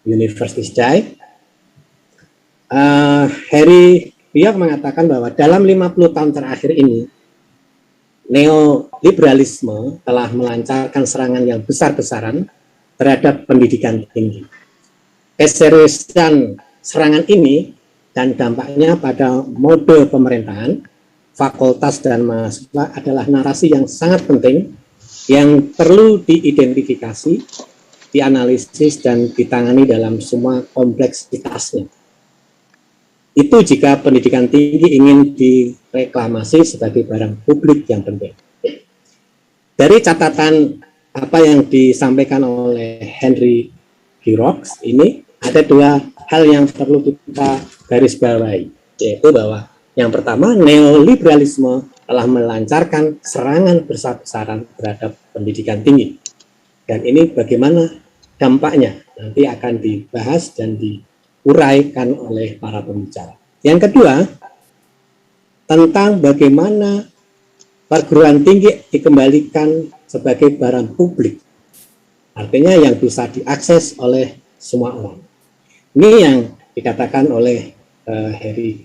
Universiteit. Harry Bioch mengatakan bahwa dalam 50 tahun terakhir ini, neoliberalisme telah melancarkan serangan yang besar-besaran terhadap pendidikan tinggi. Keseriusan serangan ini dan dampaknya pada mode pemerintahan, fakultas dan mahasiswa adalah narasi yang sangat penting yang perlu diidentifikasi, dianalisis, dan ditangani dalam semua kompleksitasnya. Itu jika pendidikan tinggi ingin direklamasi sebagai barang publik yang penting. Dari catatan apa yang disampaikan oleh Henry Bioch ini, ada dua hal yang perlu kita garis bawahi, yaitu bahwa yang pertama, neoliberalisme telah melancarkan serangan besar-besaran terhadap pendidikan tinggi. Dan ini bagaimana dampaknya nanti akan dibahas dan diuraikan oleh para pembicara. Yang kedua, tentang bagaimana perguruan tinggi dikembalikan sebagai barang publik. Artinya yang bisa diakses oleh semua orang. Ini yang dikatakan oleh Harry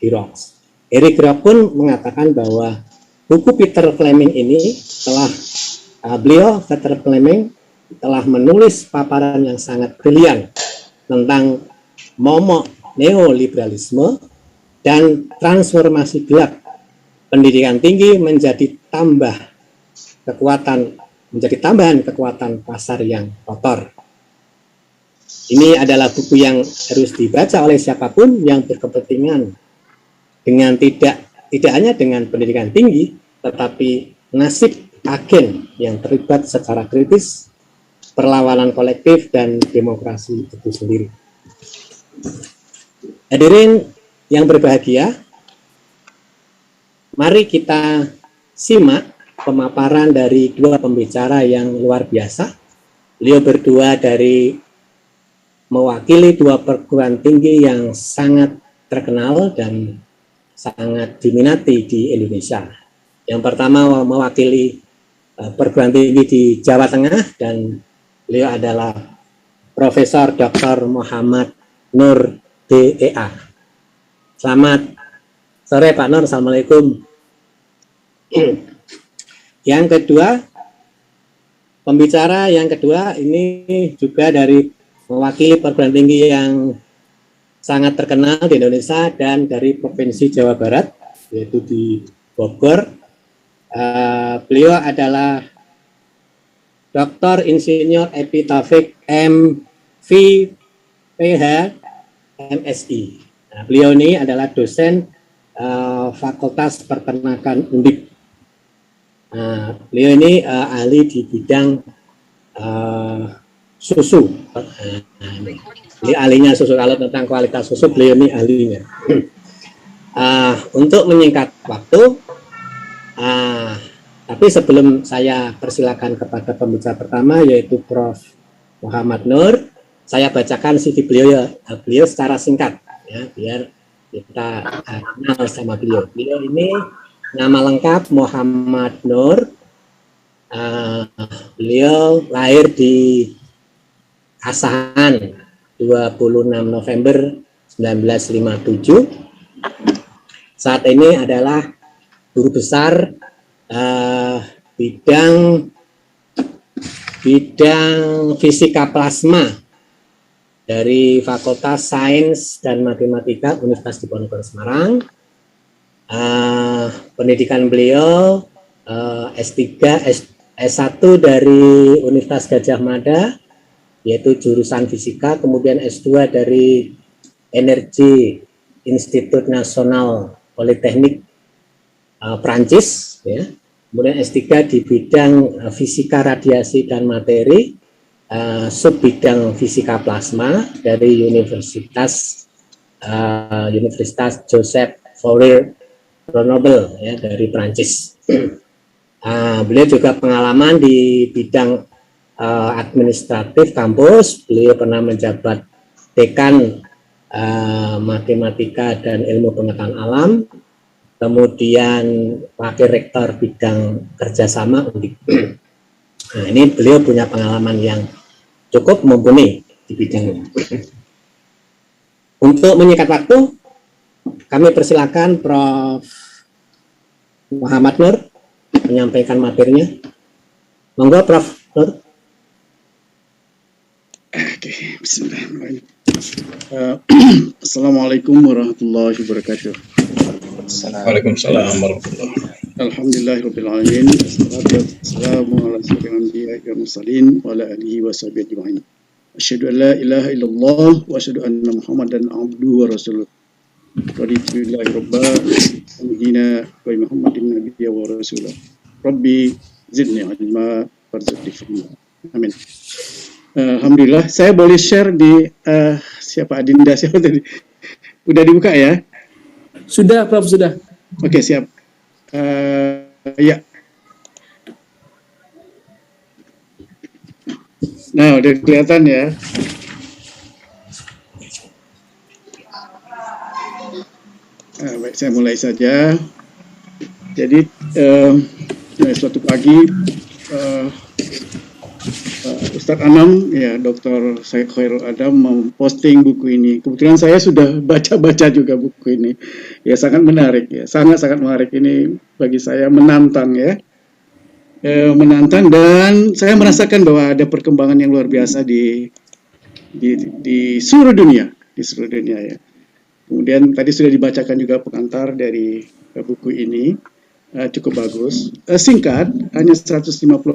Bioch. Harry Bioch pun mengatakan bahwa buku Peter Fleming ini Peter Fleming telah menulis paparan yang sangat brilian tentang momok neoliberalisme dan transformasi gelap pendidikan tinggi menjadi tambahan kekuatan pasar yang kotor. Ini adalah buku yang harus dibaca oleh siapapun yang berkepentingan dengan tidak hanya dengan pendidikan tinggi, tetapi nasib agen yang terlibat secara kritis, perlawanan kolektif, dan demokrasi itu sendiri. Hadirin yang berbahagia, mari kita simak pemaparan dari dua pembicara yang luar biasa. Beliau berdua mewakili dua perguruan tinggi yang sangat terkenal dan sangat diminati di Indonesia. Yang pertama mewakili perguruan tinggi di Jawa Tengah, dan beliau adalah Profesor Dr. Muhammad Nur DEA. Selamat sore Pak Nur, Assalamualaikum. Yang kedua, pembicara yang kedua ini juga mewakili perguruan tinggi yang sangat terkenal di Indonesia dan dari Provinsi Jawa Barat, yaitu di Bogor. Beliau adalah Dr. Insinyur Epi Taufik M.V.Ph. MSI. Nah, beliau ini adalah dosen Fakultas Peternakan Undip. Beliau ini ahli di bidang susu. Ini ahlinya susu. Kalau tentang kualitas susu, beliau ini ahlinya. Untuk menyingkat waktu, tapi sebelum saya persilakan kepada pembicara pertama, yaitu Prof. Muhammad Nur, saya bacakan CV beliau secara singkat, ya, biar kita kenal sama beliau. Beliau ini nama lengkap Muhammad Nur. Beliau lahir di Asahan 26 November 1957. Saat ini adalah guru besar bidang fisika plasma dari Fakultas Sains dan Matematika Universitas Diponegoro Semarang. Pendidikan beliau S3, S1 dari Universitas Gadjah Mada, yaitu jurusan fisika, kemudian S2 dari Energi Institut Nasional Politeknik Prancis, ya. Kemudian S3 di bidang fisika radiasi dan materi, subbidang fisika plasma dari Universitas Joseph Fourier Grenoble, ya, dari Prancis. Beliau juga pengalaman di bidang administratif kampus. Beliau pernah menjabat dekan matematika dan ilmu pengetahuan alam, kemudian wakil rektor bidang kerjasama Undip. Nah, ini beliau punya pengalaman yang cukup mumpuni. di bidangnya. Untuk menyingkat waktu, kami persilakan Prof. Muhammad Nur menyampaikan materinya. Monggo Prof. Nur. Oke, bismillahirrahmanirrahim. Assalamualaikum warahmatullahi wabarakatuh. Waalaikumsalam warahmatullahi wabarakatuh. Alhamdulillahirabbil alamin. Wassalatu wassalamu ala asyrofil anbiya'i wal mursalin wa ala alihi wa sahbihi ajma'in. Asyhadu an la ilaha illallah wa asyhadu anna Muhammadan abduhu wa rasuluh. Raditu billahi rabba wa wa Muhammadin nabiyya wa rasulah. Rabbi zidni ilma warzuqni fahma. Amin. Alhamdulillah, saya boleh share di siapa Adinda siapa tadi? Udah dibuka ya? Sudah, Prof, sudah. Oke, siap. Ya. Nah, udah kelihatan ya. Baik, saya mulai saja. Jadi, suatu pagi, Ustadz Anam, ya Dr. Syed Khairul Adam memposting buku ini. Kebetulan saya sudah baca-baca juga buku ini. Ya sangat menarik ya, sangat-sangat menarik ini bagi saya, menantang ya. Menantang, dan saya merasakan bahwa ada perkembangan yang luar biasa di seluruh dunia, ya. Kemudian tadi sudah dibacakan juga pengantar dari buku ini. Cukup bagus, singkat, hanya 151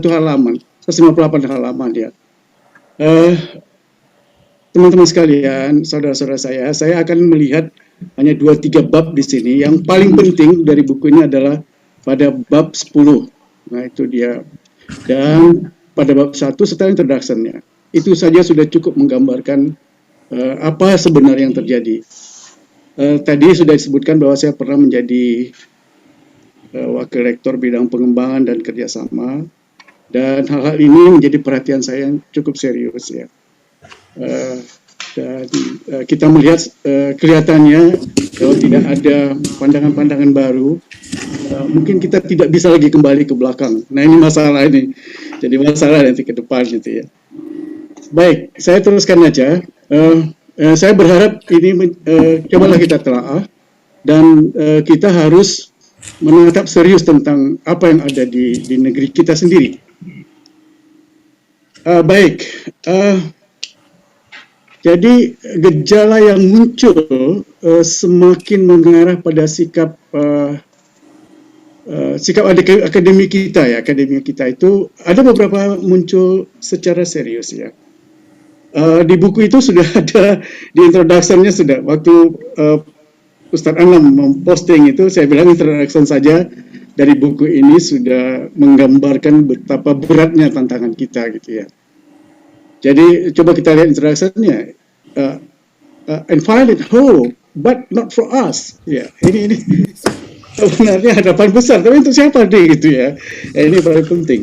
halaman, 158 halaman ya. Teman-teman sekalian, saudara-saudara saya akan melihat hanya 2-3 bab di sini. Yang paling penting dari buku ini adalah pada bab 10. Nah, itu dia. Dan pada bab 1 setelah introduction-nya, itu saja sudah cukup menggambarkan apa sebenarnya yang terjadi. Tadi sudah disebutkan bahwa saya pernah menjadi wakil rektor bidang pengembangan dan kerjasama, dan hal-hal ini menjadi perhatian saya yang cukup serius ya. Dan kita melihat kelihatannya kalau tidak ada pandangan-pandangan baru, mungkin kita tidak bisa lagi kembali ke belakang. Nah, ini masalah ini, jadi masalah nanti ke depan gitu ya. Baik, saya teruskan aja. Saya berharap ini cobalah kita telaah, dan kita harus menatap serius tentang apa yang ada di negeri kita sendiri. Baik, jadi gejala yang muncul semakin mengarah pada sikap akademi kita ya. Akademi kita itu ada beberapa muncul secara serius ya. Di buku itu sudah ada, di introduction-nya sudah, waktu Ustadz Anam memposting itu, saya bilang introduction saja dari buku ini sudah menggambarkan betapa beratnya tantangan kita gitu ya. Jadi coba kita lihat introduction-nya, and find it whole, but not for us. Ya, ini sebenarnya hadapan besar, tapi untuk siapa deh gitu ya. Ini paling penting.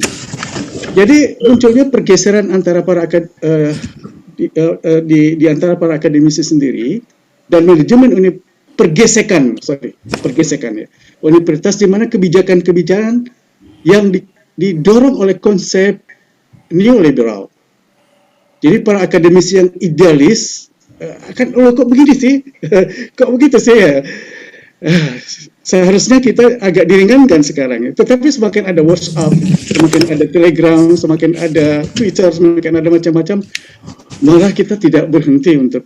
Jadi munculnya pergeseran antara para di antara para akademisi sendiri dan manajemen pergesekan ya, universitas, di mana kebijakan-kebijakan yang didorong oleh konsep neoliberal. Jadi para akademisi yang idealis kok begini sih, kok begitu sih ya. Seharusnya kita agak diringankan sekarang ya. Tetapi semakin ada WhatsApp, semakin ada Telegram, semakin ada Twitter, semakin ada macam-macam, malah kita tidak berhenti untuk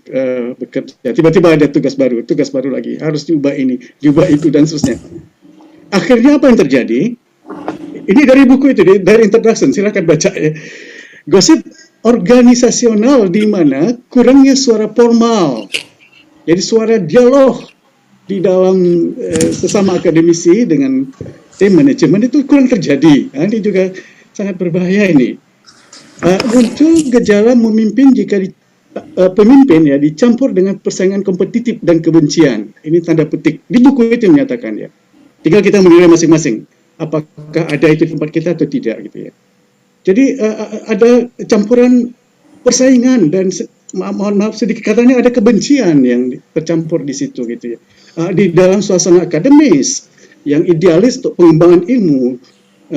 bekerja. Tiba-tiba ada tugas baru lagi, harus diubah ini, diubah itu, dan seterusnya. Akhirnya apa yang terjadi? Ini dari buku itu, dari introduction, silakan baca ya. Gosip organisasional di mana kurangnya suara formal, jadi suara dialog di dalam sesama akademisi dengan tim manajemen itu kurang terjadi. Nah, ini juga sangat berbahaya ini. Muncul gejala memimpin jika pemimpin ya dicampur dengan persaingan kompetitif dan kebencian. Ini tanda petik. Di buku itu menyatakan ya. Tinggal kita menilai masing-masing apakah ada itu tempat kita atau tidak gitu ya. Jadi ada campuran persaingan dan mohon maaf sedikit katanya ada kebencian yang tercampur di situ gitu ya. Di dalam suasana akademis yang idealis untuk pengembangan ilmu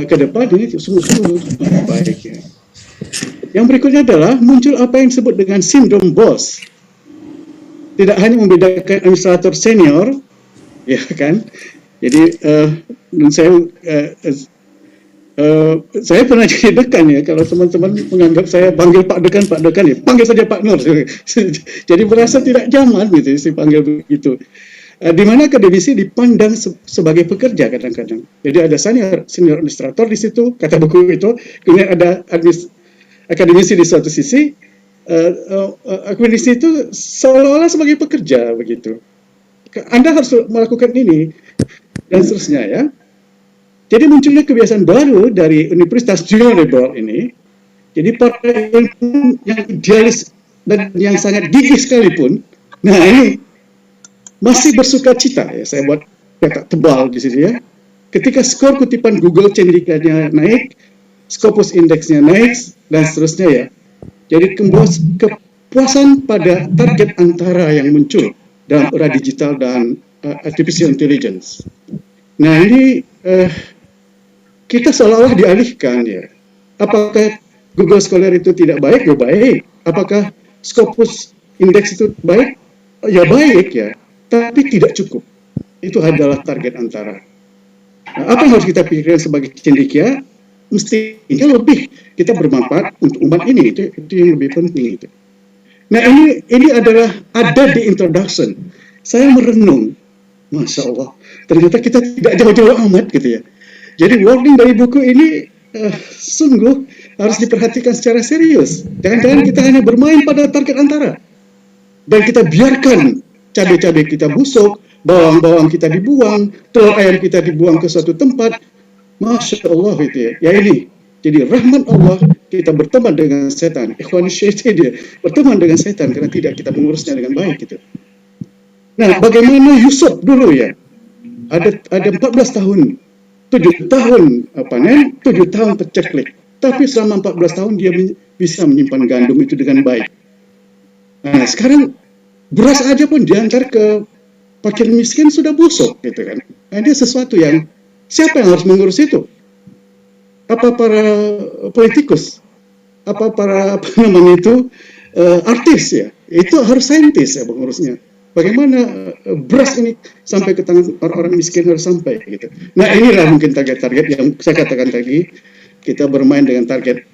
ke depan ini sungguh-sungguh baik ya. Yang berikutnya adalah muncul apa yang disebut dengan sindrom bos. Tidak hanya membedakan administrator senior, ya kan? Jadi saya pernah jadi dekan ya. Kalau teman-teman menganggap saya panggil Pak Dekan ya, panggil saja Pak Nur. Jadi merasa tidak nyaman gitu, saya panggil begitu. Di mana akademisi dipandang sebagai pekerja kadang-kadang. Jadi ada senior administrator di situ, kata buku itu. Kemudian ada akademisi di suatu sisi, akademisi itu seolah-olah sebagai pekerja begitu. Anda harus melakukan ini dan seterusnya ya. Jadi munculnya kebiasaan baru dari Universitas Liberal ini. Jadi para ilmuwan yang idealis dan yang sangat gigih sekalipun, nah ini masih bersuka cita ya. Saya buat cetak tebal di sini ya. Ketika skor kutipan Google Cendekianya naik, Scopus Indexnya naik dan seterusnya ya. Jadi kepuasan pada target antara yang muncul dalam era digital dan artificial intelligence. Nah ini kita seolah-olah dialihkan ya. Apakah Google Scholar itu tidak baik? Ya baik. Apakah Scopus Index itu baik? Ya baik ya. Tapi tidak cukup. Itu adalah target antara. Nah, apa yang harus kita pikirkan sebagai cendekia? Mestinya lebih kita bermanfaat untuk umat ini. Itu yang lebih penting itu. Nah ini adalah ada di introduction. Saya merenung, Masya Allah. Ternyata kita tidak jauh-jauh amat gitu ya. Jadi wording dari buku ini sungguh harus diperhatikan secara serius. Jangan-jangan kita hanya bermain pada target antara. Dan kita biarkan cabai-cabai kita busuk, bawang-bawang kita dibuang, telur ayam kita dibuang ke suatu tempat. Masya Allah itu ya. Ya ini. Jadi rahmat Allah kita berteman dengan setan. Ikhwan syaitan dia berteman dengan setan karena tidak kita mengurusnya dengan baik gitu. Nah, bagaimana Yusuf dulu ya? Ada 14 tahun, 7 tahun panen, 7 tahun terceklik. Tapi selama 14 tahun dia bisa menyimpan gandum itu dengan baik. Nah, sekarang beras aja pun diantar ke fakir miskin sudah busuk gitu kan. Nah, ini sesuatu yang siapa yang harus mengurus itu? Apa para politikus? Apa para artis ya? Itu harus saintis ya mengurusnya. Bagaimana beras ini sampai ke tangan orang-orang miskin harus sampai gitu. Nah inilah mungkin target-target yang saya katakan tadi. Kita bermain dengan target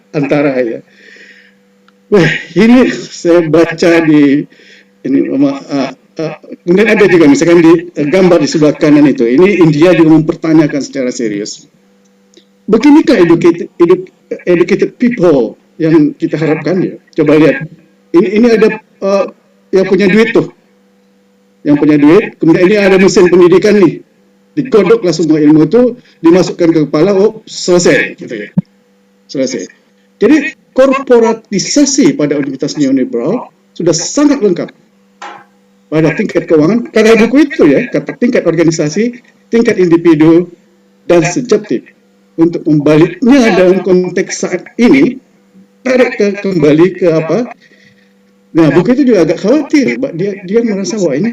antara ya. Wah ini saya baca di ini kemudian ada juga misalkan di gambar di sebelah kanan itu. Ini India juga mempertanyakan secara serius. Beginikah educated people yang kita harapkan ya? Coba lihat. Ini ada yang punya duit tuh. Yang punya duit, kemudian ini ada mesin pendidikan nih. Digodoklah semua ilmu itu, dimasukkan ke kepala, selesai gitu ya. Selesai. Jadi korporatisasi pada Universitas Neoliberal sudah sangat lengkap. Pada tingkat keuangan, karena buku itu ya, kata tingkat organisasi, tingkat individu, dan subjektif. Untuk membaliknya dalam konteks saat ini, tarik kembali ke apa? Nah, buku itu juga agak khawatir, dia merasa wah ini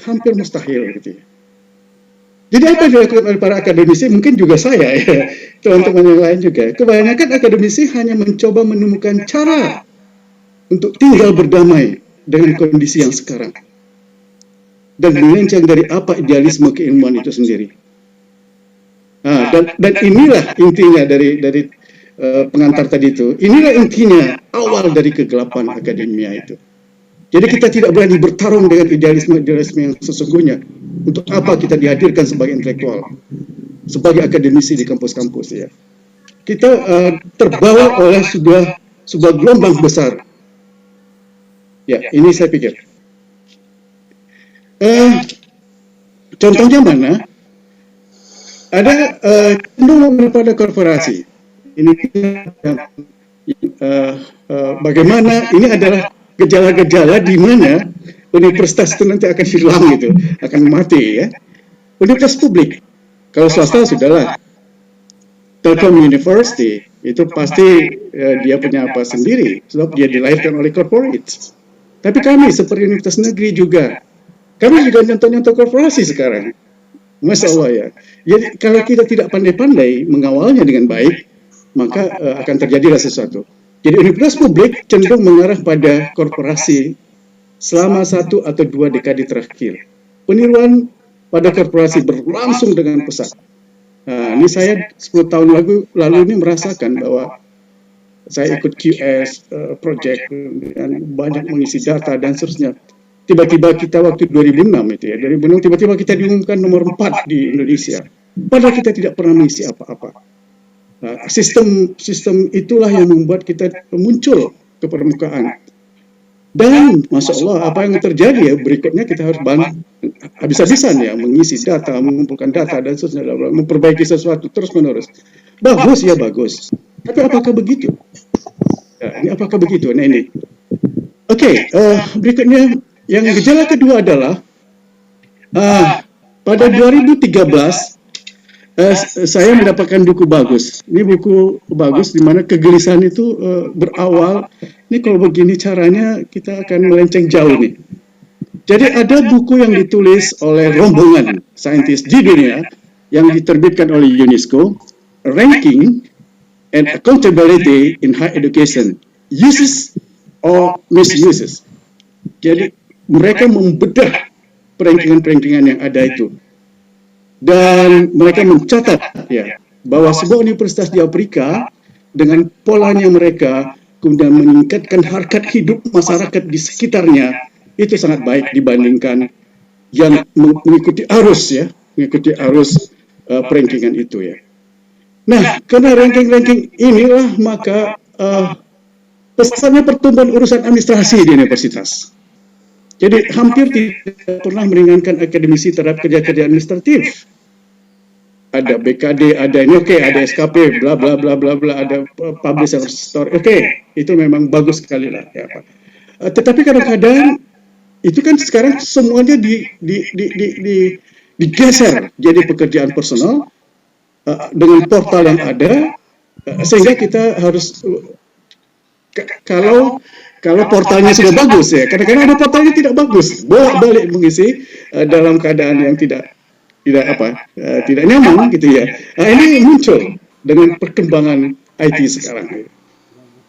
hampir mustahil gitu ya. Jadi apa yang dilakukan oleh para akademisi, mungkin juga saya ya, teman-teman yang lain juga. Kebanyakan akademisi hanya mencoba menemukan cara untuk tinggal berdamai dengan kondisi yang sekarang. Dan melenceng dari apa idealisme keilmuan itu sendiri. Nah, dan inilah intinya dari pengantar tadi itu. Inilah intinya awal dari kegelapan akademia itu. Jadi kita tidak berani bertarung dengan idealisme yang sesungguhnya. Untuk apa kita dihadirkan sebagai intelektual, sebagai akademisi di kampus-kampus ya. Kita terbawa oleh sebuah gelombang besar. Ya, ini saya pikir. Contohnya mana? Ada cenderung kepada korporasi. Ini bagaimana ini adalah gejala-gejala di mana universitas itu nanti akan hilang gitu, akan mati ya. Universitas publik, kalau swasta sudahlah. Telkom University itu pasti dia punya apa sendiri, sebab dia dilahirkan oleh corporate. Tapi kami seperti universitas negeri juga, kami juga nyontoh-nyontoh korporasi sekarang. Masya Allah ya. Jadi kalau kita tidak pandai-pandai mengawalnya dengan baik, maka akan terjadilah sesuatu. Jadi universitas publik cenderung mengarah pada korporasi selama 1 atau 2 dekade terakhir. Peniruan pada korporasi berlangsung dengan pesat. Ini saya 10 tahun lalu ini merasakan bahwa saya ikut QS project dan banyak mengisi data dan seterusnya. Tiba-tiba kita waktu 2006 itu ya, 2006 tiba-tiba kita diumumkan nomor 4 di Indonesia. Padahal kita tidak pernah mengisi apa-apa. Sistem itulah yang membuat kita muncul ke permukaan. Dan Masya Allah, apa yang terjadi ya, berikutnya kita harus habis-habisan ya, mengisi data, mengumpulkan data, dan seterusnya, memperbaiki sesuatu terus-menerus. Bagus ya, bagus. Tapi apakah begitu? Ini apakah begitu? Nah ini. Oke, berikutnya, yang gejala kedua adalah, pada 2013, saya mendapatkan buku bagus. Ini buku bagus di mana kegelisahan itu berawal. Ini kalau begini caranya kita akan melenceng jauh nih. Jadi ada buku yang ditulis oleh rombongan saintis di dunia yang diterbitkan oleh UNESCO, Ranking and Accountability in Higher Education, Uses or Misuses. Jadi mereka membedah perankingan-perankingan yang ada itu. Dan mereka mencatat ya bahwa sebuah universitas di Afrika dengan polanya mereka kemudian meningkatkan harkat hidup masyarakat di sekitarnya itu sangat baik dibandingkan yang mengikuti arus perankingan itu ya. Nah, karena ranking-ranking inilah maka pesannya pertumbuhan urusan administrasi di universitas. Jadi hampir tidak pernah meringankan akademisi terhadap kerja-kerja administratif. Ada BKD, ada ini ada SKP, bla bla bla bla bla, ada publish and store. Itu memang bagus sekali lah. Ya, Pak. Tetapi kadang-kadang itu kan sekarang semuanya digeser jadi pekerjaan personal dengan portal yang ada, sehingga kita harus kalau portalnya sudah bagus ya, kadang-kadang ada portalnya tidak bagus, bolak-balik mengisi dalam keadaan yang tidak nyaman gitu ya. Ini muncul dengan perkembangan IT sekarang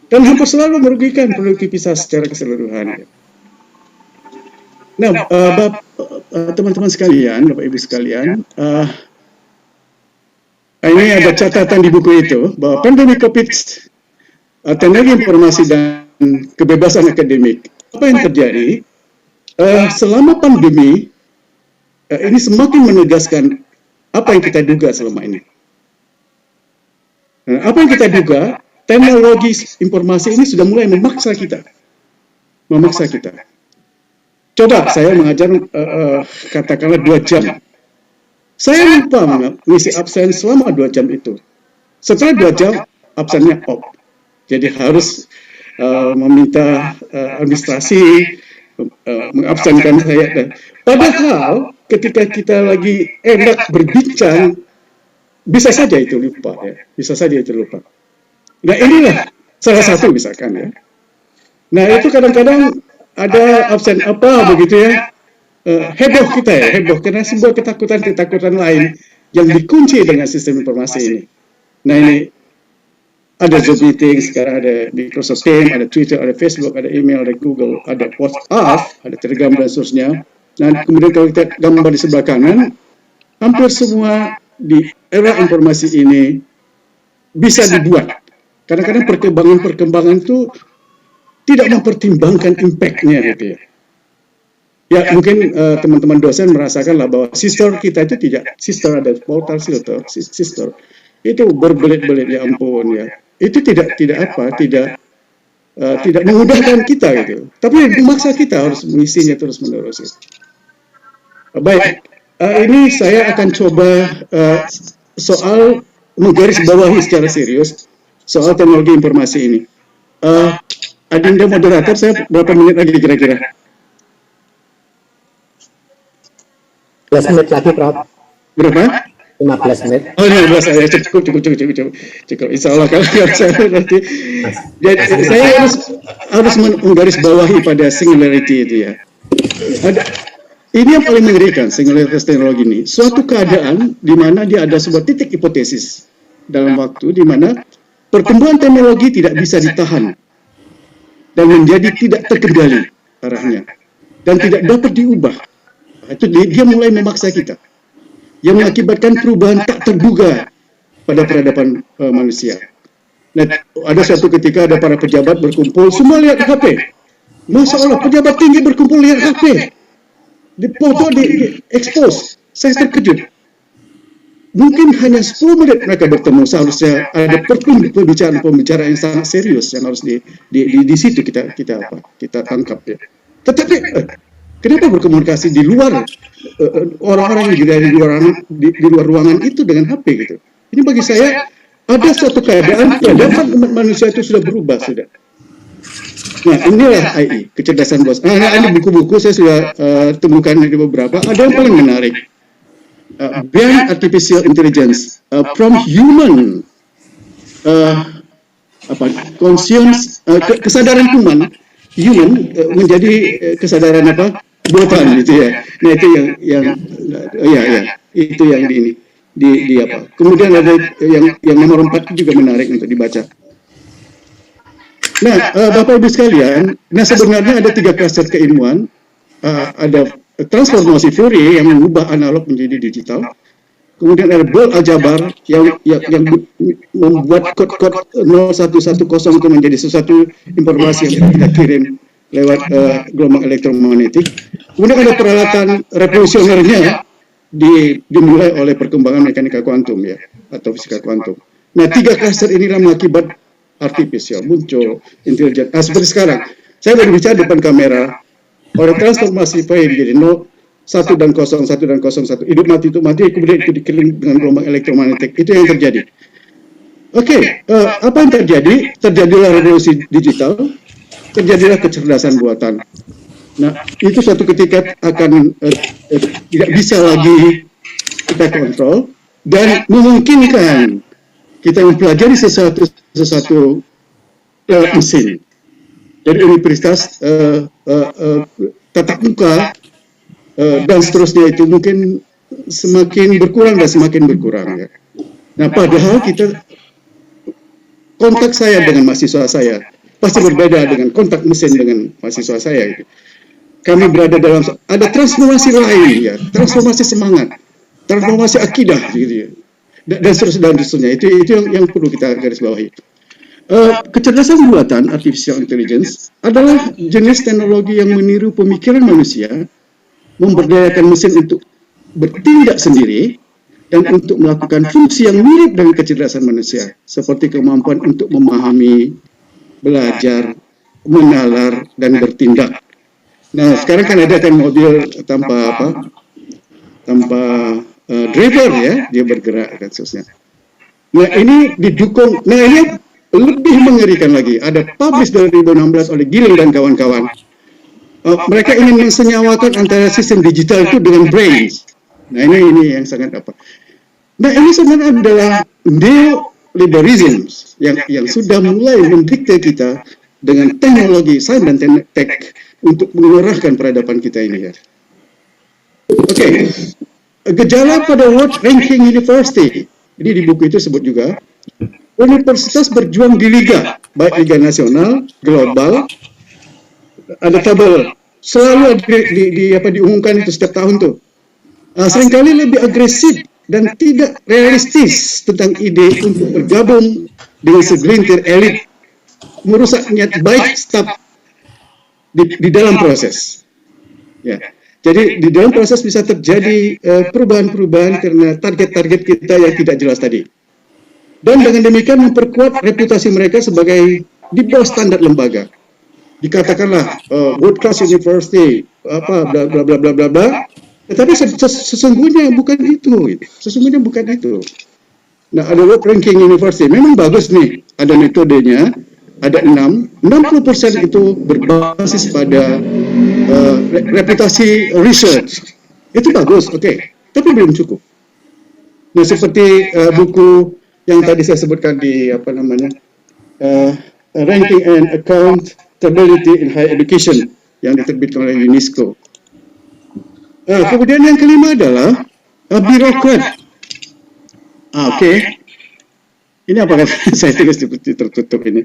dan hampir selalu merugikan produktivitas secara keseluruhan. Nah, teman-teman sekalian, Bapak Ibu sekalian, ini ada catatan di buku itu bahwa pandemi COVID, teknologi informasi dan kebebasan akademik. Apa yang terjadi selama pandemi ini semakin menegaskan apa yang kita duga selama ini. Apa yang kita duga, teknologi informasi ini sudah mulai memaksa kita. Coba saya mengajar katakanlah 2 jam. Saya lupa mengisi absen selama 2 jam itu. Setelah 2 jam absennya off. Jadi harus meminta administrasi mengabsenkan saya. Padahal ketika kita lagi enak berbincang, bisa saja itu lupa ya. Nah inilah salah satu misalkan ya. Nah itu kadang-kadang ada absen apa begitu ya. Heboh kita ya, karena sebuah ketakutan lain yang dikunci dengan sistem informasi ini. Nah ini ada Zoom meeting, sekarang ada Microsoft Teams, ada Twitter, ada Facebook, ada email, ada Google, ada WhatsApp, ada Telegram dan seterusnya. Nah kemudian kalau kita gambar di sebelah kanan, hampir semua di era informasi ini bisa dibuat. Kadang-kadang perkembangan itu tidak mempertimbangkan impact-nya gitu ya. Ya mungkin teman-teman dosen merasakanlah bahwa sister kita itu tidak, sister ada portal sister itu berbelit-belit ya ampun ya. Itu tidak memudahkan kita gitu. Tapi memaksa kita harus mengisinya terus-menerus. Gitu. Baik, ini saya akan coba soal menggaris bawahi secara serius soal teknologi informasi ini. Adinda moderator, saya berapa menit lagi kira-kira? 15 menit lagi, Prof. Berapa? 15 menit. Oh, 15 ya, cukup. Insya Allah kalau saya nanti. Jadi saya harus menggaris bawahi pada singularity itu ya. Ini yang paling mengerikan singularitas teknologi ini. Suatu keadaan di mana dia ada sebuah titik hipotesis dalam waktu di mana pertumbuhan teknologi tidak bisa ditahan dan menjadi tidak terkendali arahnya dan tidak dapat diubah. Itu dia mulai memaksa kita, yang mengakibatkan perubahan tak terduga pada peradaban manusia. Nah, ada suatu ketika ada para pejabat berkumpul, semua lihat HP. Masya Allah, pejabat tinggi berkumpul lihat HP. Dipoto, di expose. Saya terkejut. Mungkin hanya 10 menit mereka bertemu, seharusnya ada pembicaraan yang sangat serius yang harus di situ kita tangkap ya. Tetapi kenapa berkomunikasi di luar orang-orang yang di luar ruangan itu dengan HP gitu? Ini bagi saya ada suatu keadaan peradaban manusia itu sudah berubah sudah. Nah, inilah AI, kecerdasan bos. Ini buku-buku saya sudah temukan di beberapa. Ada yang paling menarik. Beyond Artificial Intelligence, from human kesadaran human menjadi kesadaran buatan gitu ya. Nah, itu yang di apa. Kemudian ada yang nomor 4 juga menarik untuk dibaca. Nah, Bapak Ibu sekalian, sebenarnya ada 3 klaster keilmuan. Ada transformasi Fourier yang mengubah analog menjadi digital. Kemudian ada Boole aljabar yang membuat kode-kode 0110 itu menjadi sesuatu informasi yang kita kirim lewat gelombang elektromagnetik. Kemudian ada peralatan revolusionernya dimulai oleh perkembangan mekanika kuantum ya, atau fisika kuantum. Nah, 3 klaster inilah mengakibat artificial muncul intelijen. Seperti sekarang, saya berbicara depan kamera. Orang transformasi Fourier menjadi 0, 1 dan 0, 1 dan 0, 1. Hidup mati itu mati, kemudian itu dikelilingi dengan gelombang elektromagnetik. Itu yang terjadi. Oke, apa yang terjadi? Terjadilah revolusi digital, terjadilah kecerdasan buatan. Nah, itu suatu ketika akan tidak bisa lagi kita kontrol dan memungkinkan kita mempelajari sesuatu lewat mesin. Dari universitas tatap muka dan seterusnya itu mungkin semakin berkurang ya. Nah, padahal kontak saya dengan mahasiswa saya pasti berbeda dengan kontak mesin dengan mahasiswa saya gitu. Kami berada dalam ada transformasi lain ya, transformasi semangat, transformasi akidah gitu ya. Dan seterusnya itu yang perlu kita garis bawahi. Kecerdasan buatan artificial intelligence adalah jenis teknologi yang meniru pemikiran manusia, memberdayakan mesin untuk bertindak sendiri dan untuk melakukan fungsi yang mirip dengan kecerdasan manusia, seperti kemampuan untuk memahami, belajar, menalar, dan bertindak. Nah, sekarang kan ada mobil tanpa driver ya, dia bergerak dan seterusnya. Nah, ini didukung. Nah, ini lebih mengerikan lagi. Ada publish 2016 oleh Gilling dan kawan-kawan. Mereka ingin mensenyawakan antara sistem digital itu dengan brains. Nah, ini yang sangat apa. Nah, ini sebenarnya adalah neoliberalism yang sudah mulai mendikte kita dengan teknologi, sains dan teknik untuk mengarahkan peradaban kita ini ya. Oke. Gejala pada World Ranking University. Ini di buku itu sebut juga. Universitas berjuang di liga, baik liga nasional, global, ada tabel, selalu diumumkan itu setiap tahun tuh. Seringkali lebih agresif dan tidak realistis tentang ide untuk bergabung dengan segelintir elit, merusak niat baik staf di dalam proses. Ya. Jadi di dalam proses bisa terjadi perubahan-perubahan karena target-target kita yang tidak jelas tadi. Dan dengan demikian memperkuat reputasi mereka sebagai di bawah standar lembaga. Dikatakanlah world class university, bla bla bla bla bla bla. Tetapi sesungguhnya bukan itu. Sesungguhnya bukan itu. Nah, ada World Ranking University memang bagus nih, ada metodenya, ada 60% itu berbasis pada reputasi research. Itu bagus, oke. Tapi belum cukup. Nah, seperti buku yang tadi saya sebutkan di Ranking and Accountability in Higher Education yang diterbitkan oleh UNESCO. Kemudian yang kelima adalah birokrat. Oke. Ini apakah saya tulis di tertutup ini.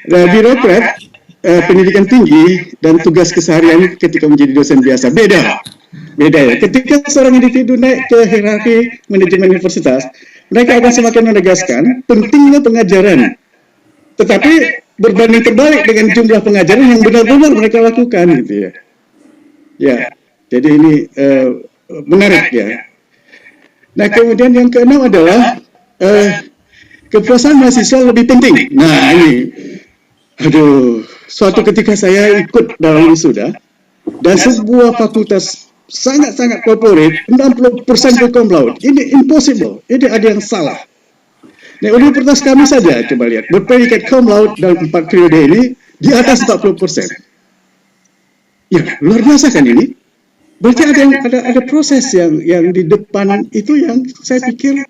Nah, birokrat pendidikan tinggi dan tugas keseharian ketika menjadi dosen biasa beda ya. Ketika seorang individu naik ke hierarki manajemen universitas, mereka akan semakin menegaskan pentingnya pengajaran, tetapi berbanding terbalik dengan jumlah pengajaran yang benar-benar mereka lakukan gitu ya. Ya, jadi ini menarik ya. Nah, kemudian yang keenam adalah kepuasan mahasiswa lebih penting. Nah, ini, suatu ketika saya ikut dalam wisuda dan sebuah fakultas sangat-sangat corporate, 60% cum laude. Ini impossible. Ini ada yang salah. Nah, universitas kami saja, coba lihat, berpredikat cum laude dalam 4 periode ini di atas 40%. Ya, luar biasa kan ini? Berarti ada proses yang di depan itu yang saya pikir,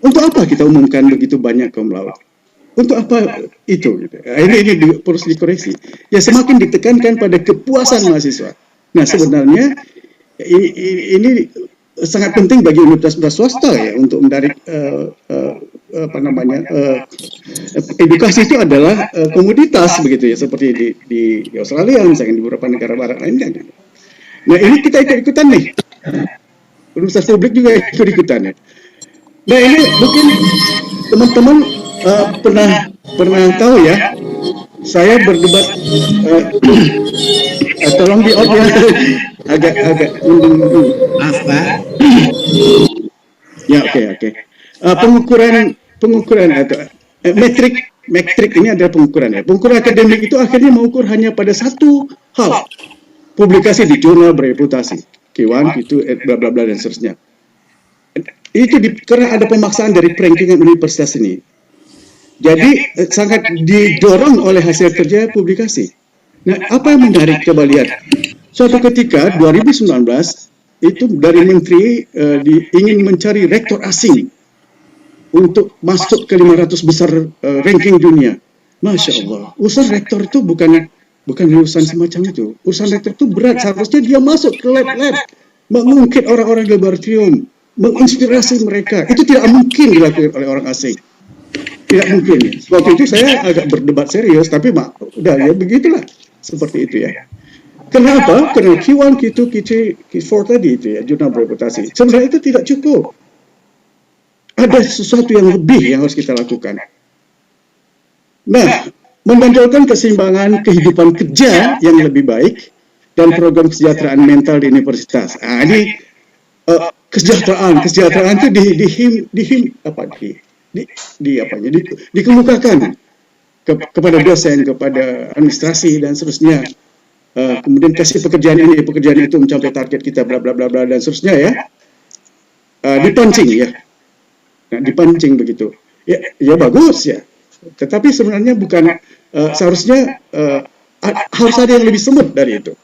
untuk apa kita umumkan begitu banyak cum laude? Untuk apa itu? Gitu. Ini harus dikoreksi. Ya, semakin ditekankan pada kepuasan mahasiswa. Nah, sebenarnya ini sangat penting bagi universitas swasta ya untuk menarik edukasi itu adalah komoditas begitu ya, seperti di Australia misalnya, di beberapa negara barat lainnya. Nah, ini kita ikut-ikutan nih. Universitas publik juga ikut-ikutan ya. Nah, ini mungkin teman-teman pernah tahu ya, saya berdebat tolong di off ya, agak Maaf, Pak. ya, oke. Pengukuran atau metrik ini adalah pengukuran ya. Pengukuran akademik itu akhirnya mengukur hanya pada satu hal, publikasi di jurnal bereputasi, Q1, Q2, bla bla bla dan seterusnya. Itu karena ada pemaksaan dari perankingan universitas ini. Jadi sangat didorong oleh hasil kerja publikasi. Nah, apa yang menarik, coba lihat. Suatu ketika 2019 itu dari menteri ingin mencari rektor asing untuk masuk ke 500 besar ranking dunia. Masya Allah, urusan rektor itu bukan urusan semacam itu. Urusan rektor itu berat. Seharusnya dia masuk ke lab-lab, mengungkit orang-orang di laboratorium, menginspirasi mereka. Itu tidak mungkin dilakukan oleh orang asing. Tidak mungkin. Waktu itu saya agak berdebat serius, tapi udah ya begitulah, seperti itu ya. Kenapa? Karena Q1, Q2, Q4 tadi itu ya, jurnal bereputasi. Sebenarnya itu tidak cukup. Ada sesuatu yang lebih yang harus kita lakukan. Nah, menonjolkan keseimbangan kehidupan kerja yang lebih baik dan program kesejahteraan mental di universitas. Ini kesejahteraan itu dikemukakan kepada dosen, kepada administrasi dan seterusnya. Kemudian kasih pekerjaan itu mencapai target kita, bla bla bla bla dan seterusnya ya. Dipancing ya. Nah, dipancing begitu. Ya bagus ya. Tetapi sebenarnya bukan seharusnya harus ada yang lebih smooth dari itu.